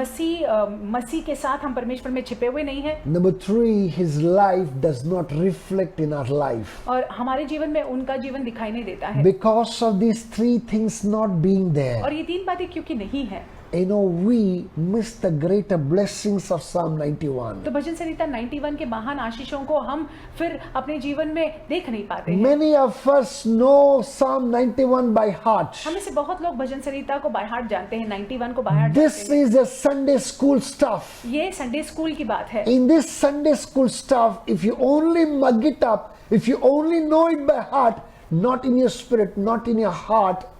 मसीह के साथ हम परमेश्वर में छिपे हुए नहीं हैं। Number 3, his life does not reflect in our life. और हमारे जीवन में उनका जीवन दिखाई नहीं देता है। Because of these 3 things not being there, और ये 3 बातें क्योंकि नहीं है, you know, we miss the greater blessings of Psalm 91. तो भजन संहिता 91 के महान आशीषों को हम फिर अपने जीवन में देख नहीं पाते हैं। Many of us know Psalm 91 by heart. हम में से बहुत लोग भजन संहिता को बाय हार्ट जानते हैं, 91 को बाय हार्ट This जानते हैं। is a Sunday school stuff. ये संडे स्कूल की बात है। In this Sunday school stuff, if you only mug it up, if you only know it by heart, not in your spirit, not in your heart,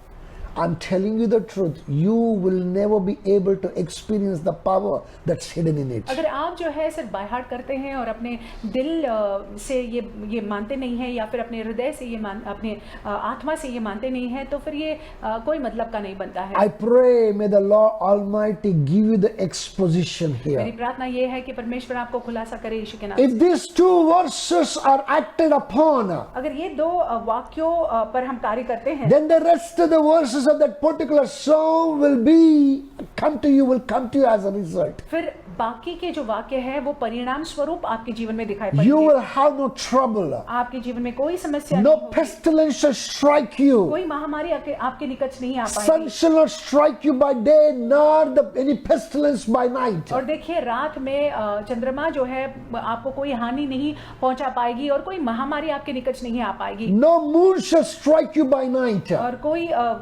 I'm telling you the truth, you will never be able to experience the power that's hidden in it. अगर आप जो है सिर्फ by heart करते हैं और अपने दिल से ये मानते नहीं हैं, या फिर अपने हृदय से अपने आत्मा से ये मानते नहीं हैं, तो फिर ये कोई मतलब का नहीं बनता है। I pray may the Lord Almighty give you the exposition मेरी here. प्रार्थना ये है कि परमेश्वर आपको खुलासा करे यीशु के नाम If these 2 verses are acted upon, अगर ये 2 वाक्यों पर हम कार्य करते हैं, then the rest of the verses of that particular psalm will come to you as a result. फिर बाकी के जो वाक्य है वो परिणाम स्वरूप आपके जीवन में दिखाई You पड़ेंगे। will have no trouble. आपके जीवन में कोई समस्या No नहीं होगी, pestilence shall strike you. कोई महामारी आपके निकट नहीं आ Sun पाएगी। shall not strike you by day, nor any pestilence by night. और देखिए, रात में चंद्रमा जो है आपको कोई हानि नहीं पहुंचा पाएगी, और कोई महामारी आपके निकट नहीं आ पाएगी, No moon shall strike you by night. और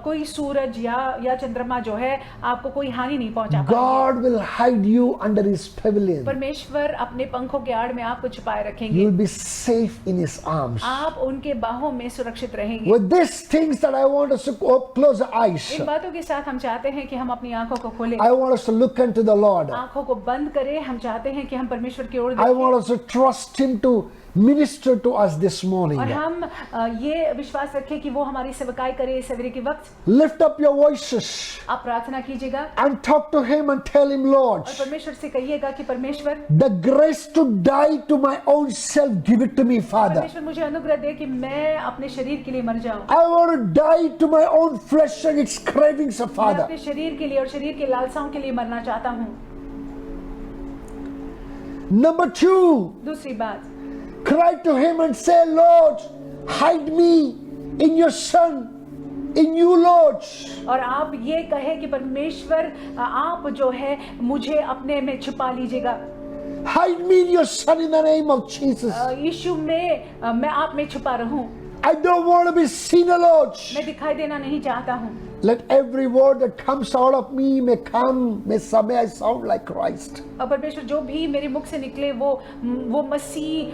कोई सूरज या चंद्रमा जो है आपको कोई हानि नहीं पहुंचा पाएगी। God will hide you under his pavilion. परमेश्वर अपने पंखों के आड़ में आपको छुपाए You रखेंगे, will be safe in his arms. आप उनके बाहों में सुरक्षित रहेंगे। With these things that I want us to close our eyes. इन बातों के साथ हम चाहते हैं कि हम अपनी आंखों को खोलें, I want us to look unto the Lord. आंखों को बंद करें। हम चाहते हैं कि हम परमेश्वर की ओर I देखें, want us to trust him to minister to us this morning. और हम ये विश्वास रखें कि वो हमारी सेवकाई करे इस सवेरे के वक्त। Lift up your voices आप प्रार्थना कीजिएगा and talk to him and tell him, Lord, और परमेश्वर से कहिएगा कि परमेश्वर the grace to die to my own self, give it to me, Father. परमेश्वर मुझे अनुग्रह दे कि मैं अपने शरीर के लिए मर जाऊं। I want to die to my own flesh and its cravings, मैं Father. अपने शरीर के लिए और शरीर के लालसाओं के लिए मरना चाहता हूं। Number 2, दूसरी बात, cry to him and say, Lord, hide me in your Son, in you, Lord. और आप ये कहे कि परमेश्वर आप जो है मुझे अपने में छुपा लीजिएगा। Hide me in your Son in the name of Jesus. यीशु में मैं आप में छुपा रहूं, I don't want to be seen, O Lord. मैं दिखाई देना नहीं चाहता हूं। Let every word that comes out of me may may I sound like Christ. और परमेश्वर जो भी मेरे मुख से निकले वो मसीह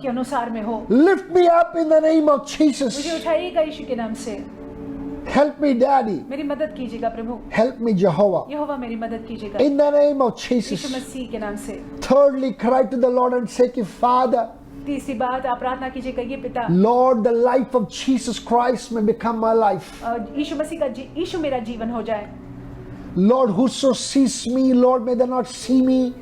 के अनुसार में हो। Lift me up in the name of मुझे Jesus. उठाइएगा यीशु के नाम से। Help me, Daddy. मेरी मदद कीजिएगा प्रभु। Help me, Jehovah. यहोवा मेरी मदद कीजिएगा In the name of Yeshu Jesus. मसीह के नाम से। Thirdly, cry to the Lord and say, Father, तीसरी बात आप प्रार्थना कीजिएगा ये पिता, Lord, the life of Jesus Christ may become my life. यीशु मसीह का यीशु मेरा जीवन हो जाए। Lord, whoso sees me, Lord, may they not see me,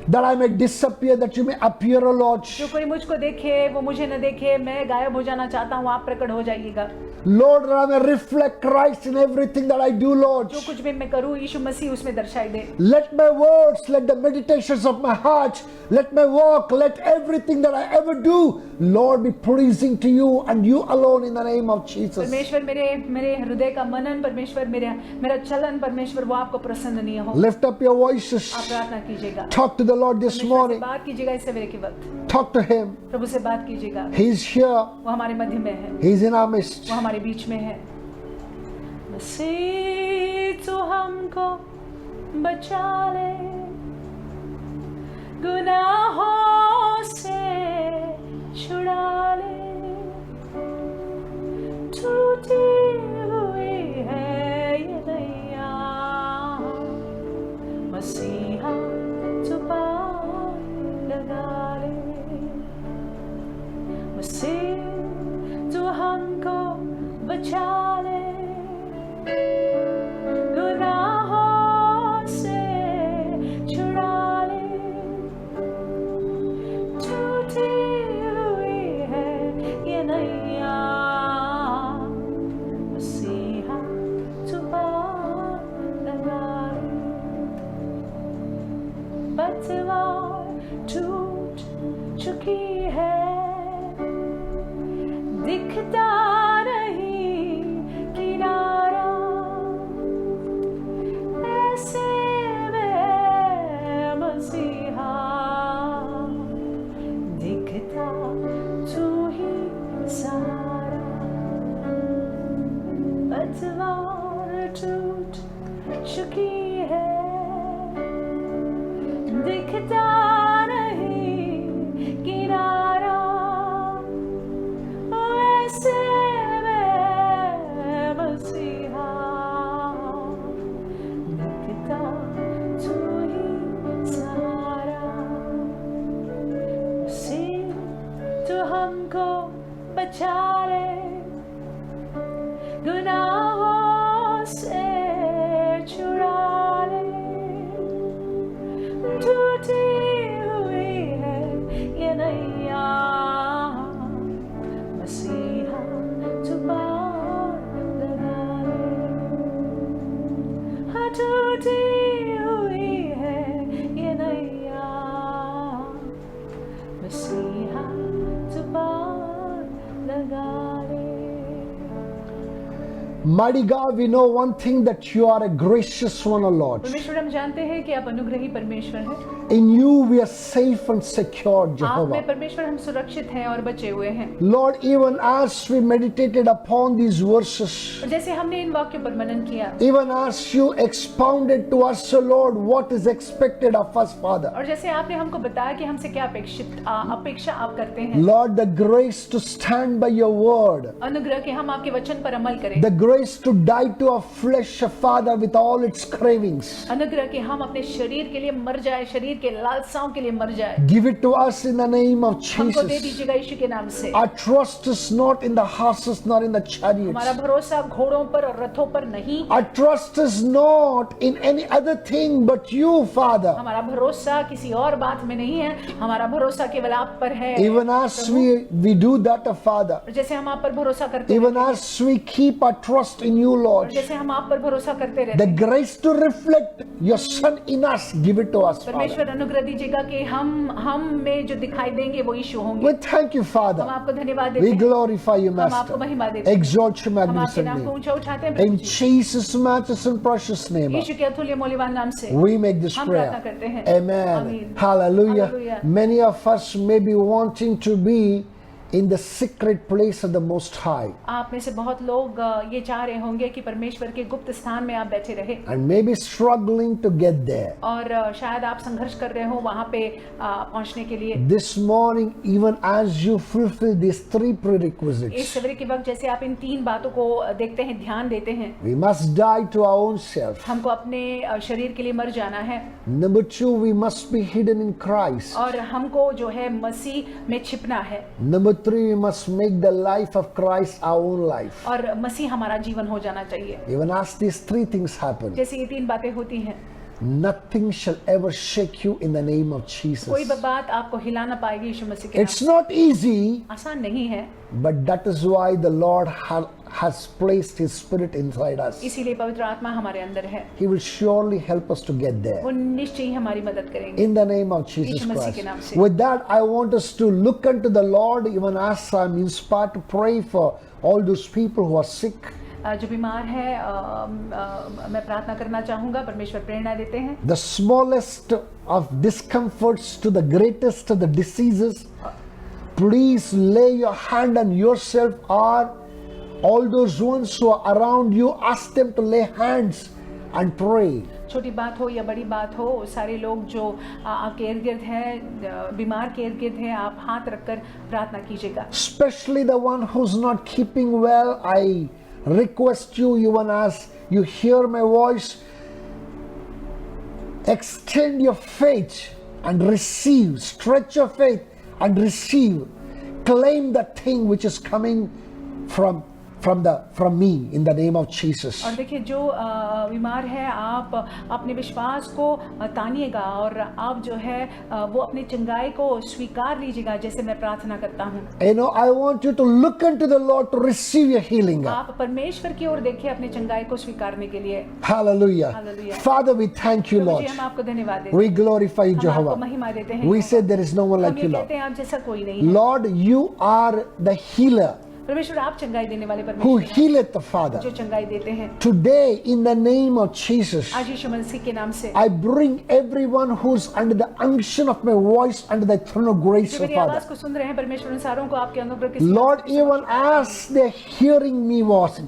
that I may disappear, that you may appear, O Lord. जो कोई मुझको देखे वो मुझे न देखे, मैं गायब हो जाना चाहता हूँ, आप प्रकट हो जाइएगा। Lord, that I may reflect Christ in everything that I do, Lord. जो कुछ भी मैं करूँ यीशु मसीह उसमें दर्शाई दे। Let my words, let the meditations of my heart, let my walk, let everything that I ever do, Lord, be pleasing to you and you alone in the name of Jesus. परमेश्वर मेरे हृदय का मनन, परमेश्वर मेरा चलन, परमेश्वर वो आपको प्रसन्न नहीं हो। Lift up your voices. आप प्रार्थना कीजिएगा। Talk to the Lord this परमेश्वर से morning. बात कीजिएगा इस सवेरे के वक्त। Talk to Him. प्रभु से बात कीजिएगा। He's here. वो हमारे मध्य में है, He's in our midst. वो हमारे बीच में है। मसीह तू हमको बचा ले गुनाहों से छुड़ा ले, टूटी हुई है ये नैया, मसीहा तू पार लगा ले। मसीह तू हमको बचा ले गुनाहों से छुड़ा ले, टूटी हुई है ये नैया, मसीहा तू पार लगा ले। पतवार टूट चुकी है, दिखता नहीं किनारा, ऐसे में मसीहा दिखता तू ही सारा। पतवार टूट चुकी है, दिखता नहीं किनारा, ऐसे में मसीहा दिखता तू ही सारा। मसीह तू हमको बचा ले गुनाहों से छुड़ा ले, टूटी हुई है ये नैया, मसीहा तू पार लगा ले। हाँ टूटी हुई है ये नैया, मसीहा तू पार लगा ले। Mighty God, we know one thing, that you are a gracious one, O Lord. परमेश्वर हम जानते हैं कि आप अनुग्रही परमेश्वर हैं। In you we are safe and secure, आप में Jehovah. परमेश्वर हम सुरक्षित हैं और बचे हुए हैं। Lord, even as we meditated upon these verses, और जैसे हमने इन वाक्यों पर मनन किया, even as you expounded to us, O Lord, what is expected of us, Father. और जैसे आपने हमको बताया कि हमसे क्या अपेक्षा आप करते हैं, Lord, the grace to stand by your word, अनुग्रह के हम आपके वचन पर अमल करें, the grace to die to our flesh, Father, with all its cravings. अनुग्रह के हम अपने शरीर के लिए मर जाए, शरीर के लालसाओं के लिए मर जाए। Give it to us in the name of हमको दे Jesus. दीजिएगा यीशु के नाम से। Our trust is not in the horses, nor in the chariots. हमारा भरोसा घोड़ों पर और रथों पर नहीं, Our trust is not in any other thing but you, Father. हमारा भरोसा किसी और बात में नहीं है, हमारा भरोसा केवल आप पर है। Even as we do that, Father, और जैसे हम आप पर भरोसा करते even हैं, as we keep our trust trust in you, और Lord. जैसे हम आप पर भरोसा करते रहते The हैं, grace to reflect your Son in us, give it to us, Father. परमेश्वर अनुग्रह दीजिएगा कि हम में जो दिखाई देंगे वो यीशु होंगे। We thank you, हम Father. आपको धन्यवाद देते We हैं, glorify you, हम आपको Master. महिमा देते हैं, Exalt your हम आपके magnificent नाम को name. ऊंचा उठाते हैं In Prabhu ji. Jesus' matchless and precious name, यीशु के अतुल्य मूल्यवान नाम से we make this हम प्रार्थना prayer. करते हैं। Amen. आमीन। Hallelujah. Hallelujah. Many of us may be wanting to be in the secret place of the Most High, आप में से बहुत लोग ये चाह रहे होंगे कि परमेश्वर के गुप्त स्थान में आप बैठे रहे, and maybe struggling to get there. और शायद आप संघर्ष कर रहे हो वहां पे पहुंचने के लिए। This morning, even as you fulfill these three इस prerequisites, सवेरे के वक्त जैसे आप इन 3 बातों को देखते हैं, ध्यान देते हैं, we must die to our own self. हमको अपने शरीर के लिए मर जाना है, Number two, we must be hidden in Christ. और हमको जो है मसीह में छिपना है, Number three, we must make the life of Christ our own life. और मसीह हमारा जीवन हो जाना चाहिए। Even as these three things happen, जैसे ये 3 बातें होती हैं, nothing shall ever shake you in the name of Jesus. कोई बात आपको हिला ना पाएगी यीशु मसीह के It's not easy, नाम। आसान नहीं है, but that is why the Lord has placed His Spirit inside us. इसीलिए पवित्र आत्मा हमारे अंदर है, He will surely help us to get there. वो निश्चय ही हमारी मदद करेंगे। In the name of Jesus यीशु मसीह के Christ. नाम से। With that, I want us to look unto the Lord, even as I'm inspired to pray for all those people who are sick. जो बीमार है, मैं प्रार्थना करना चाहूंगा, परमेश्वर प्रेरणा देते हैं। The smallest of discomforts to the greatest of the diseases. Please lay your hand on yourself, or all those ones who are around you, ask them to lay hands and pray. छोटी बात हो या बड़ी बात हो, सारे लोग जो आपके इर्द गिर्द हैं, बीमार के इर्द गिर्द हैं, आप हाथ रखकर प्रार्थना कीजिएगा। Especially the one who's not keeping well, I request you, even as you hear my voice, extend your faith and receive, stretch your faith and receive, claim the thing which is coming from me in the name of Jesus. और देखिए, जो बीमार है, आप अपने विश्वास को तानिएगा, और आप जो है वो अपनी चंगाई को स्वीकार लीजिएगा, जैसे मैं प्रार्थना करता हूँ। You know, I want you to look unto the Lord to receive your healing. आप परमेश्वर की ओर देखिए अपनी चंगाई को स्वीकारने के लिए। Hallelujah. Hallelujah. Father, we thank you, Prabhu Lord. जी, हम आपको धन्यवाद देते We glorify you, हैं, हम आपको Jehovah. महिमा देते हैं। We say there is no one हम like ये you, Lord. कहते हैं आप जैसा कोई नहीं है। Lord, you are the healer परमेश्वर, आप चंगाई देने वाले who परमेश्वर हैं, healeth the Father. जो चंगाई देते हैं। Today, in the name of Jesus, आज यीशु मसीह के नाम से I bring everyone who's under the unction of my voice under the throne of grace, जो of मेरी Father. आवाज को सुन रहे हैं, परमेश्वर, उन सारों को आपके अनुग्रह के Lord, even as they're hearing me,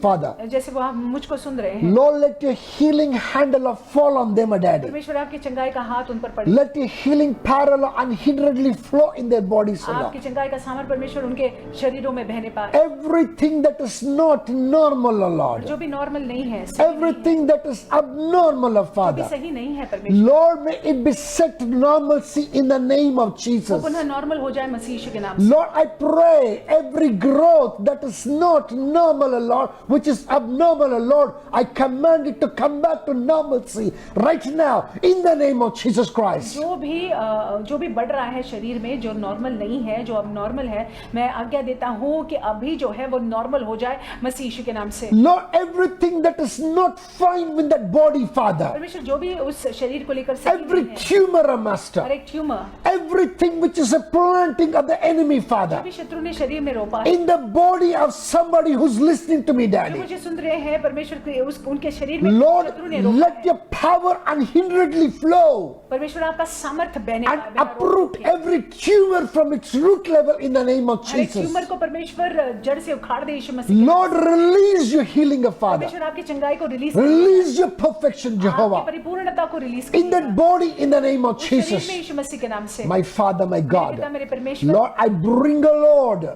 Father, जैसे वो आप मुझको सुन रहे हैं, Lord, let your healing handle fall on them, Daddy. परमेश्वर आपकी चंगाई का हाथ उन पर पड़े, Let your healing parallel unhinderedly flow in their bodies, O आपकी Lord. चंगाई का सामर्थ परमेश्वर उनके शरीरों में बहने पाए। Everything that is not normal, O Lord. जो भी नॉर्मल नहीं है, सही नहीं है, Everything that is abnormal, O जो भी Father. सही नहीं है, परमेश्वर Lord, may it be set to normalcy in the name of वो Jesus. पुनः नॉर्मल हो जाए मसीह यीशु के नाम से। Lord, I pray every growth that is not normal, Lord, which is abnormal, Lord, I command it to come back to normalcy right now in the name of Jesus Christ. जो भी बढ़ रहा है शरीर में, जो नॉर्मल नहीं है, जो अब नॉर्मल है, मैं आज्ञा देता हूँ कि अभी जो है वो नॉर्मल हो जाए मसीह यीशु के नाम से। Lord, everything that is not fine with that body, Father, परमेश्वर, जो भी उस शरीर को लेकर सही every नहीं है, tumor, O Master, हर एक tumour, everything which is a planting of the enemy, जो Father, भी शत्रु ने शरीर में रोपा है, in the body of somebody who's listening to me, जो Daddy. मुझे सुन रहे हैं, परमेश्वर के उनके शरीर में Lord, शत्रु ने रोपा let है, your power unhinderedly flow परमेश्वर आपका सामर्थ बहने and बिना रोक uproot के, every tumor from its root level in the name of हर एक Jesus. ट्यूमर को परमेश्वर जड़ से उखाड़ दे यीशु मसीह। Lord, release your healing, O Father. परमेश्वर आपकी चंगाई को रिलीज, Release your perfection, आपकी Jehovah, परिपूर्णता को release in that body in the name of शरीर में Jesus. यीशु मसीह के नाम से। My Father, my पिता, God. मेरे परमेश्वर, Lord, I bring, O Lord,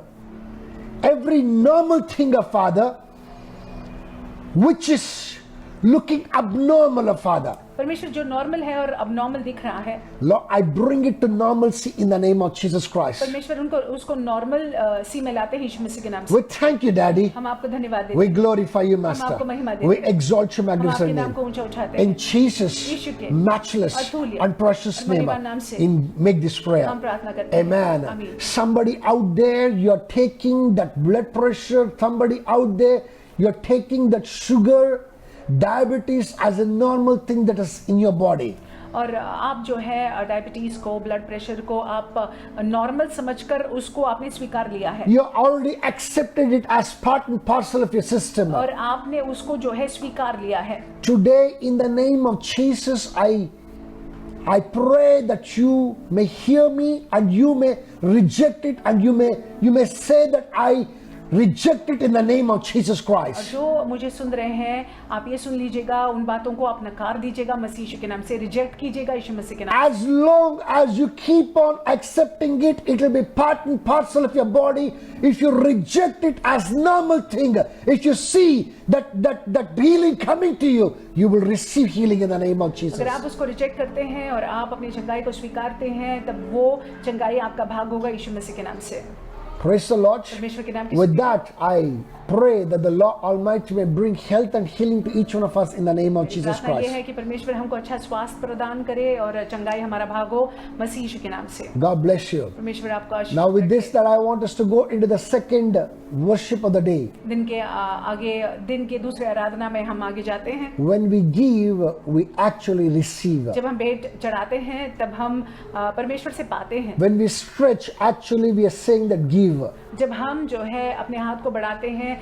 every normal thing, O Father, which is looking abnormal, O Father. परमेश्वर, जो नॉर्मल है और अब नॉर्मल दिख रहा है, Lord, I bring it to normalcy in the name of Jesus Christ. परमेश्वर उनको उसको नॉर्मल सी में लाते हैं यीशु मसीह के नाम से। We thank you, Daddy. हम आपको धन्यवाद देते We हैं, glorify you, हम Master. आपको महिमा देते We हैं, exalt your हम आपके magnificent नाम को name. ऊंचा उठाते हैं। In Jesus' यीशु के matchless अतुल्य and precious और name, महिमा नाम से make this prayer. हम प्रार्थना करते हैं। Amen. आमीन। Somebody out there, you're taking that blood pressure. Somebody out there, you're taking that sugar, diabetes as a normal thing that is in your body. और आप जो है डायबिटीज को, ब्लड प्रेशर को आप नॉर्मल समझकर उसको आपने स्वीकार लिया है You already accepted it as part and parcel of your system. और आपने उसको जो है स्वीकार लिया है. Today, in the name of Jesus, I pray that you may hear me and you may reject it, and you may say that I reject it in the name of Jesus और Christ. जो मुझे सुन रहे हैं आप ये सुन लीजिएगा, उन बातों को आप नकार दीजिएगा, मसीह यीशु के नाम से रिजेक्ट कीजिएगा यीशु मसीह के नाम. As long as you keep on accepting it, it will be part and parcel of your body. If you reject it as normal thing, if you see that healing coming to you, you will receive healing in the name of Jesus. अगर आप उसको reject करते हैं और आप अपनी चंगाई को स्वीकारते हैं, तब वो चंगाई आपका भाग होगा यीशु मसीह के नाम से. Praise the Lord. परमेश्वर के नाम की With that, I pray that the Lord Almighty may bring health and healing to each one of us in the name of Jesus प्रार्थना ये है Christ. कि परमेश्वर हमको अच्छा स्वास्थ्य प्रदान करे और चंगाई हमारा भाग हो मसीह यीशु के नाम से. God bless you. परमेश्वर आपको आशीष Now with this रखे. that I want us to go into the second worship of the day. दिन के दूसरे आराधना में हम आगे जाते हैं. When we give, we actually receive. जब हम भेंट चढ़ाते हैं तब हम परमेश्वर से पाते हैं. When we stretch, actually we are saying that give. जब हम जो है अपने हाथ को बढ़ाते हैं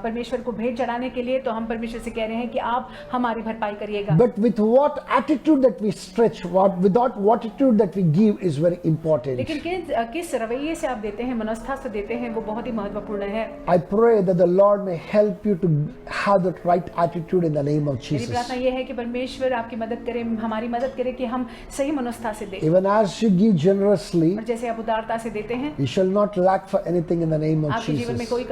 परमेश्वर को भेंट चढ़ाने के लिए, तो हम परमेश्वर से कह रहे हैं कि आप हमारी भरपाई करिएगा. But with what attitude that we stretch, without what attitude that we give is very important. लेकिन किस रवैये से आप देते हैं, मनोस्था से देते हैं, वो बहुत ही महत्वपूर्ण है. I pray that the Lord may help you to have that right attitude in the name of मेरी Jesus. प्रार्थना ये है कि परमेश्वर आपकी मदद करे, हमारी मदद करे कि हम सही मनोस्था से दें. Even as you give generously, और जैसे आप उदारता से देते हैं, you shall not lack for anything in the name of आपके जीवन में Jesus. कोई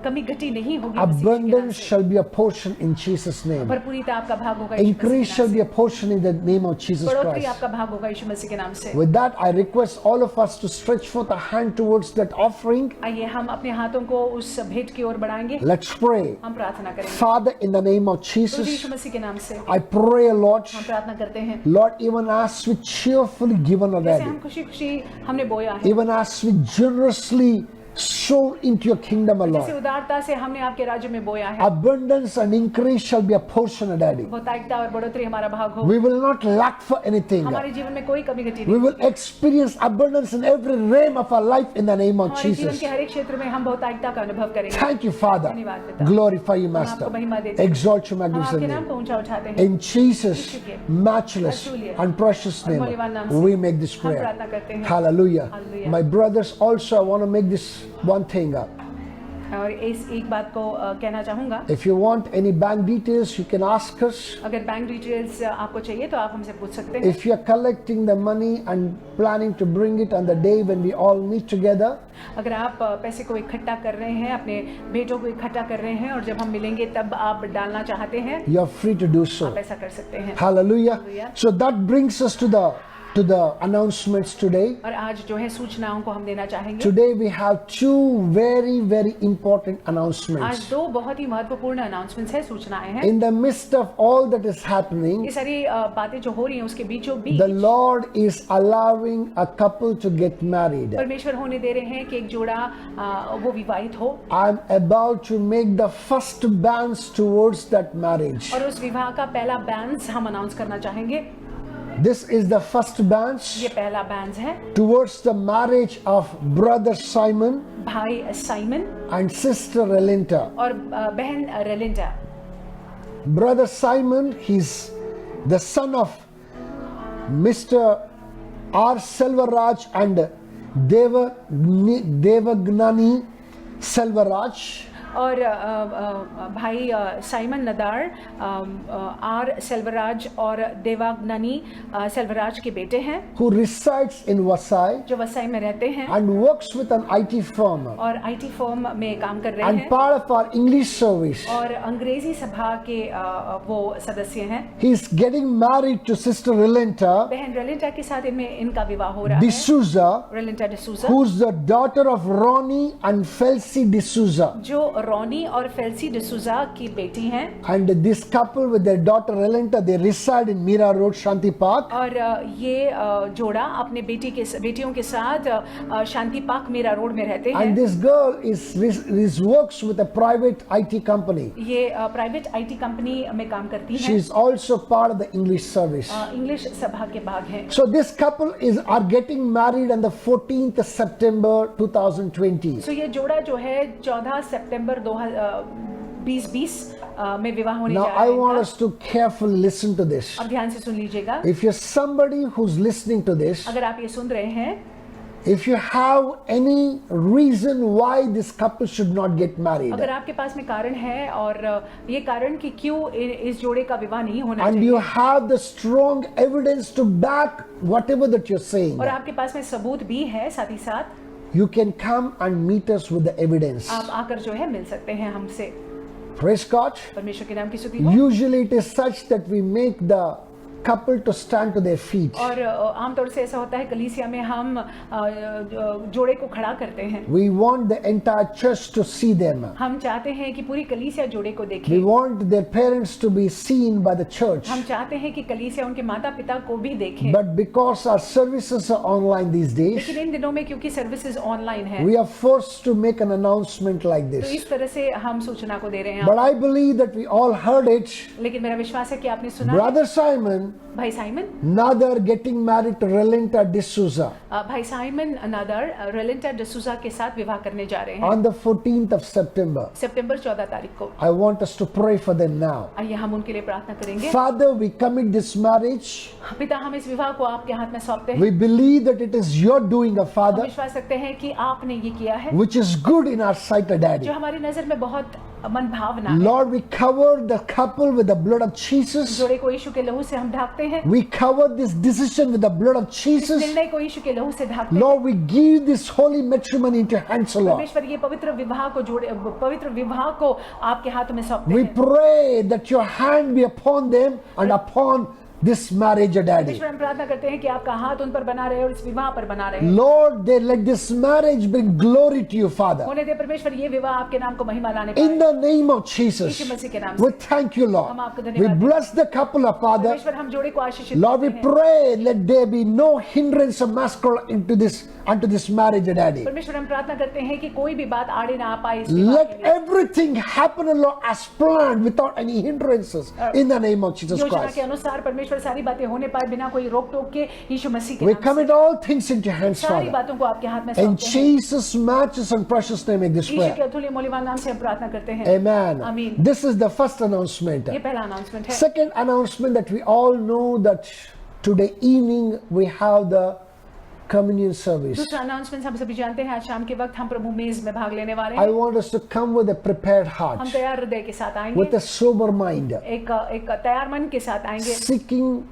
कमी घटी नहीं होगी. मसीह के नाम Abundance से. shall be a portion in Jesus' name. भरपूरीता आपका भाग होगा यीशु मसीह के Increase shall नाम be से. a portion in the name of Jesus बढ़ोतरी Christ. आपका भाग होगा यीशु मसीह के नाम से. With that, I request all of us to stretch forth a hand towards that offering. आइए हम अपने हाथों को उस भेंट की ओर बढ़ाएंगे. Let's pray. हम प्रार्थना करेंगे. Father, in the name of तो Jesus, यीशु मसीह के नाम से I pray, Lord, हम प्रार्थना करते हैं. Lord, even as we cheerfully given जैसे already, हम खुशी खुशी हमने बोया है, even as we generously sow into your kingdom, O जैसे Lord, उदारता से हमने आपके राज्य में बोया है, abundance and increase shall be a portion, O Daddy. बहुतायता और बढ़ोतरी हमारा भाग हो. We will not lack for anything. हमारे जीवन में कोई कमी घटी We नहीं. will experience abundance in every realm of our life in the name of हमारे जीवन Jesus. के हर एक क्षेत्र में हम बहुतायता का अनुभव करेंगे. Thank you, Father. धन्यवाद पिता. Glorify you, हम Master. आपको महिमा देते हैं. Exalt your हम magnificent आपके नाम name. को ऊंचा उठाते हैं. In Jesus' matchless and precious name, we make this हम prayer. प्रार्थना करते हैं. Hallelujah. Hallelujah. My brothers, also I want to make this one thing up. और इस एक बात को कहना चाहूंगा. If you want any bank details, you can ask us. अगर बैंक डिटेल्स आपको चाहिए तो आप हमसे पूछ सकते हैं. If you are collecting the money and planning to bring it on the day when we all meet together, अगर आप पैसे को इकट्ठा कर रहे हैं, अपने बेटों को इकट्ठा कर रहे हैं और जब हम मिलेंगे तब आप डालना चाहते हैं, you are free to do so. आप ऐसा कर सकते हैं. Hallelujah. Hallelujah. So that brings us to the announcements today. और आज जो है सूचनाओं को हम देना चाहेंगे. Today we have two very important आज announcements. दो बहुत ही महत्वपूर्ण अनाउंसमेंट्स है, सूचनाएं हैं. In the midst of all that is happening, ये सारी बातें जो हो रही हैं उसके बीचों बीच the Lord is allowing a couple to get married. परमेश्वर होने दे रहे हैं कि एक जोड़ा वो विवाहित हो I'm about to make the first advance towards that marriage. और उस विवाह का पहला बैंस हम अनाउंस करना चाहेंगे. This is the first advance ये पहला बैंस है towards the marriage of brother Simon भाई साइमन and sister Relinta. और बहन रेलिंडा. Brother Simon, he's the son of Mr. R. Selvaraj and Devagnani Selvaraj. और भाई साइमन नदार आर सेल्वराज और देवाग्नानी सेल्वराज के बेटे हैं, who resides in Vasai जो वसाई में रहते हैं and works with an IT firm और आईटी फर्म में काम कर रहे and हैं part of our English service. और अंग्रेजी सभा के वो सदस्य हैं. He is getting married to Sister Relinta बहन रेलिंटा के साथ इनका विवाह हो रहा है. D'Souza, रेलिंटा D'Souza who's the daughter of Ronnie and Felcy D'Souza. जो रॉनी और फेल्सी डिसूजा की बेटी हैं। And this couple with their daughter Relenta, they reside in Mira Road, Shanti Park. और ये जोड़ा अपने बेटियों के साथ शांति पार्क मीरा रोड में रहते हैं। And this girl is works with a private IT company. ये प्राइवेट IT कंपनी में काम करती She हैं। is also part of the English service. English सभा के भाग हैं। So this couple are getting married on the 14th of September 2020. तो ये जोड़ा जो है 14 सितंबर 2020 में विवाह होने Now जा रहा I है want इनका। us to carefully listen to this. अब ध्यान से सुन लीजिएगा। If you're somebody who's listening to this, अगर आप ये सुन रहे हैं, if you have any reason why this couple should not get married, अगर आपके पास में कारण है और ये कारण कि क्यों इस जोड़े का विवाह नहीं होना and चाहिए, you have the strong evidence to back whatever that you're saying, और आपके पास में सबूत भी है साथ ही साथ, you can come and meet us with the evidence. आप आकर जो है मिल सकते हैं हमसे। Praise God. परमेश्वर के नाम की स्तुति हो। Usually it is such that we make the couple to stand to their feet. और आमतौर से ऐसा होता है कलीसिया में हम जोड़े को खड़ा करते हैं। We want the entire church to see them. हम चाहते हैं कि पूरी कलीसिया जोड़े को We देखे। want their parents to be seen by the church. हम चाहते हैं कि कलीसिया उनके माता पिता को भी देखे। But because our services are online these days, लेकिन इन दिनों में क्योंकि सर्विसेज ऑनलाइन है, we are forced to make an announcement like तो this. इस तरह से हम सूचना को दे रहे हैं। But I believe that we all heard it. लेकिन मेरा विश्वास है कि आपने सुना। Brother Simon, भाई Simon, Nader getting married to Relenta D'Souza भाई साइमन नादर रेलेंटा डिसूजा के साथ विवाह करने जा रहे हैं on the 14th of September. सितंबर 14 तारीख को। I want us to pray for them now. आइए हम उनके लिए प्रार्थना करेंगे। Father, we commit this marriage. पिता, हम इस विवाह को आपके हाथ में सौंपते हैं। We believe that it is your doing, हम Father, विश्वास रखते हैं कि आपने ये किया है which is good in our sight, Daddy. जो हमारी नजर में बहुत मन भावना है। Lord, we cover the couple with the blood of Jesus. जोड़े को यीशु के लहू से हम ढाकते हैं। We cover this decision with the blood of इस Jesus. निर्णय को यीशु के लहू से ढाकते हैं। Lord, we give this holy matrimony into your hands, Lord. परमेश्वर ये पवित्र विवाह को आपके हाथों में सौंपते We हैं। pray that your hand be upon them and upon this marriage, Daddy. परमेश्वर हम प्रार्थना करते हैं कि आपका हाथ उन पर बना रहे और इस विवाह पर बना रहे। Lord, they let this marriage bring glory to you, Father. होने दे परमेश्वर ये विवाह आपके नाम को महिमा लाने In पाए। the name of Jesus, यीशु मसीह के नाम we से thank you, Lord. हम आपको We धन्यवाद bless the couple, Father. परमेश्वर हम जोड़े को आशीषित Lord, we करते हैं। pray let there be no hindrance or obstacle unto this marriage, Daddy. परमेश्वर हम प्रार्थना करते हैं कि कोई भी बात आड़े ना आ पाए इस विवाह Let के लिए। everything happen, Lord, as planned without any hindrances in the name of Jesus योजना Christ. के अनुसार परमेश्वर सारी बातें होने पाए बिना कोई रोक टोक के यीशु मसीह के We नाम commit all things into your hands, से सारी Father. बातों को आपके हाथ में In सौंपते हैं। Jesus' matches and precious name, make this यीशु के prayer. अतुल्य मूल्यवान नाम से हम प्रार्थना करते हैं। Amen. Amen. This is the first announcement. ये पहला अनाउंसमेंट है। Second announcement that we all know that today evening we have the communion service. दूसरा अनाउंसमेंट हम सभी जानते हैं, आज शाम के वक्त हम प्रभु मेज में भाग लेने वाले I हैं। want us to come with a prepared हम heart, तैयार हृदय के साथ आएंगे, with a sober mind, एक तैयार मन के साथ आएंगे, seeking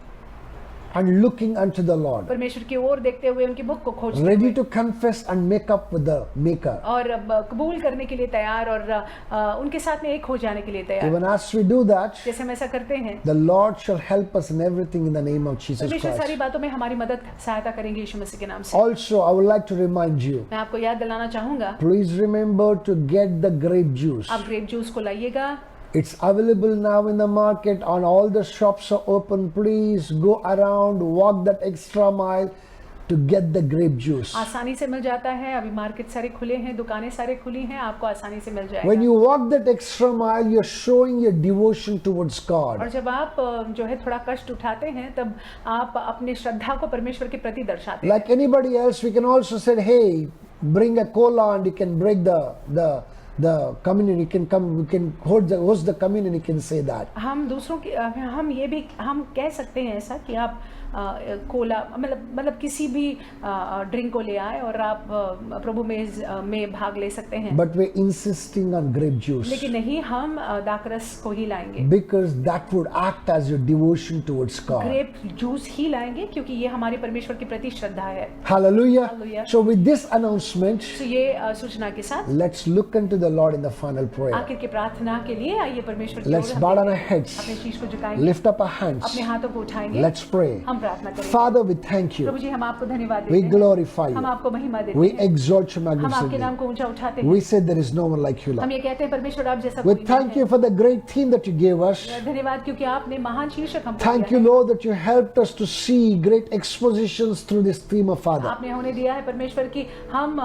and looking unto the Lord, परमेश्वर की ओर देखते हुए उनकी मुख को खोजते ready हुए to confess and make up with the Maker. और कबूल करने के लिए तैयार और उनके साथ में एक हो जाने के लिए तैयार। Even as we do that, जैसे हम ऐसा करते हैं, the Lord shall help us in everything in the name of Jesus परमेश्वर सारी Christ. बातों में हमारी मदद सहायता करेंगे यीशु मसीह के नाम से। Also, I would like to remind you, मैं आपको याद दिलाना चाहूंगा, please remember to get the grape juice. आप ग्रेप जूस को लाइएगा। It's available now in the market, and all the shops are open. Please go around, walk that extra mile to get the grape juice. आसानी से मिल जाता है, अभी market सारे खुले हैं, दुकानें सारे खुली हैं, आपको आसानी से मिल जाएगा। When you walk that extra mile, you're showing your devotion towards और God. जब आप जो है थोड़ा कष्ट उठाते हैं, तब आप अपने श्रद्धा को परमेश्वर के प्रति दर्शाते हैं। Like anybody else, we can also say, hey, bring a cola and you can break the communion. You can come, you can host the communion. You can say that. हम दूसरों की हम ये भी हम कह सकते हैं ऐसा कि आप कोला मतलब किसी भी ड्रिंक को ले आए और आप प्रभु में भाग ले सकते हैं। But we're insisting on grape juice लेकिन नहीं, हम दाखरस को ही लाएंगे, because that would act as your devotion towards God. Grape juice ही लाएंगे, क्योंकि ये हमारे परमेश्वर के प्रति श्रद्धा है। Hallelujah. Hallelujah. So with this announcement, तो ये सूचना के साथ let's look into the Lord in the final prayer. आखिर की प्रार्थना के लिए आइए परमेश्वर की Let's ओर bow हम down our heads, अपने शीश को झुकाएंगे, lift up our hands. अपने हाथों को उठाएंगे, Let's pray. हम प्रार्थना करेंगे। Father, we thank you. प्रभु जी, हम आपको धन्यवाद We देते हैं, glorify हम you. आपको महिमा देते We हैं, exalt your हम आपके magnificent नाम name. को ऊंचा उठाते हैं। We say there is no one like you, हम Lord. ये कहते हैं परमेश्वर आप जैसा We कोई thank नहीं you for the great theme that you gave us. है। धन्यवाद क्योंकि आपने महान शीर्षक हमको Thank दिया you, है। Lord, that you helped us to see great expositions through this theme of Father. आपने होने दिया है परमेश्वर की हम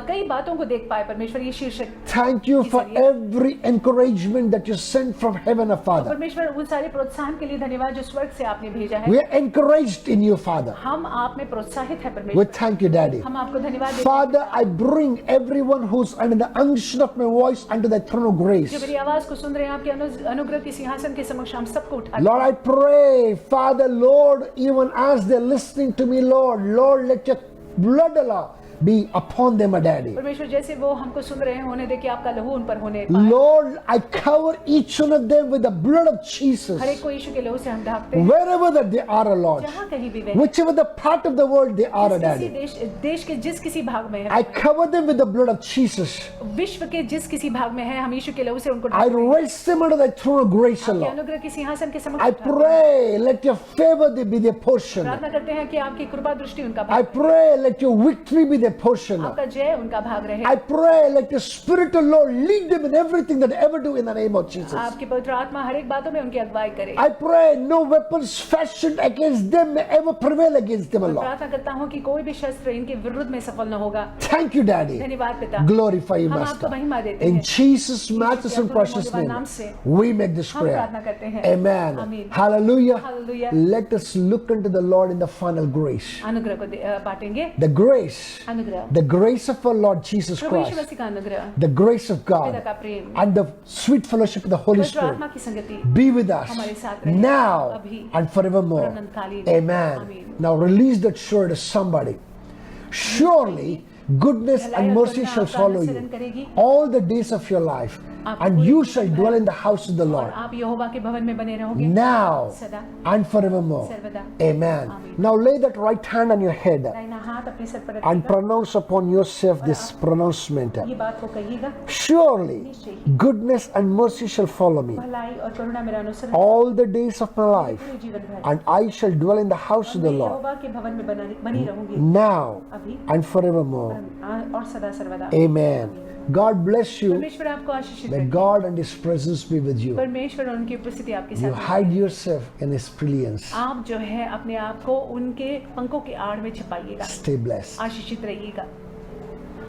कई बातों को देख पाए परमेश्वर ये शीर्षक। Thank you for every encouragement that you sent from heaven, Father. परमेश्वर उन सारे प्रोत्साहन के लिए धन्यवाद जो स्वर्ग से आपने भेजा है। We are encouraged in you, Father. हम आप में प्रोत्साहित है We परमेश्वर। thank you, Daddy. हम आपको धन्यवाद देते हैं। Father, I bring everyone who's under the unction of my voice under the throne of grace. जो मेरी आवाज को सुन रहे हैं आपके अनुग्रह की सिंहासन के समक्ष हम सबको उठा Lord, I pray, Father, Lord, even as they're listening to me, Lord, let your blood, Allah, be upon them, Daddy. परमेश्वर जैसे वो हमको सुन रहे हैं होने दे कि आपका लहू उन पर होने पाए। Lord, I cover each one of them with the blood of Jesus. हर एक को यीशु के लहू से हम ढांकते हैं, Wherever that they are, Lord, जहाँ कहीं भी वे whichever the part of the world they are, किसी Daddy, देश के जिस किसी भाग में है, I cover them with the blood of Jesus. विश्व के जिस किसी भाग में है, हम यीशु के लहू से उनको I ढांकते हैं। raise them under the throne of grace, आपके Lord. अनुग्रह की सिंहासन के समक्ष I उठाते हैं। pray, let your favor be their portion. प्रार्थना करते हैं कि आपकी कृपा दृष्टि उनका I भाग, pray, let your victory be their portion, Lord. आपका जय उनका भाग रहे। I pray, let your Spirit of Lord lead them in everything that they ever do in the name of Jesus. आपकी पवित्र आत्मा हर एक बातों में उनकी अगुवाई करे। I pray, no weapons fashioned against them may ever prevail against them, मैं Lord. प्रार्थना करता हूँ कि कोई भी शस्त्र इनके विरुद्ध में सफल न होगा। Thank you, Daddy. धन्यवाद पिता, Glorify you, हम आपको Master. महिमा देते In हैं। Jesus' matchless and precious नाम name, से we make this हम prayer. प्रार्थना करते हैं। Amen. आमीन। Hallelujah. Hallelujah. Let us look unto the Lord in the final grace. अनुग्रह को बांटेंगे। The grace, अनुग्रह, the grace of our Lord Jesus Prabhu Yeshu Christ, मसीह का अनुग्रह, the grace of पिता God, का प्रेम, and the sweet fellowship of the Holy पवित्र Spirit आत्मा की संगति be with us हमारे साथ रहे, now अभी and forevermore. और अनंतकालीन। Amen. आमीन। Now release that sword to somebody. Surely goodness and mercy shall follow you all the days of your life, and you shall dwell in the house of the और Lord आप यहोवा के भवन में बने रहोगे now सदा and forevermore. सर्वदा। Amen. Amen. Now lay that right hand on your head दाहिना हाथ अपने सर पर and रखिएगा, pronounce upon yourself this pronouncement. ये बात को कहिएगा, Surely goodness and mercy shall follow me भलाई और करुणा मेरा अनुसरण all the days of my life, पूरे जीवन भर, and I shall dwell in the house of the मैं Lord यहोवा के भवन में बनी रहूंगी now अभी and forevermore. और सदा सर्वदा। Amen. God bless you. परमेश्वर आपको आशीषित May रखे। God and His presence be with you. परमेश्वर और उनकी उपस्थिति आपके You साथ हो। hide yourself in His brilliance. आप जो है अपने आप को उनके पंखों के आड़ में छिपाइएगा। Stay blessed. आशीषित रहिएगा।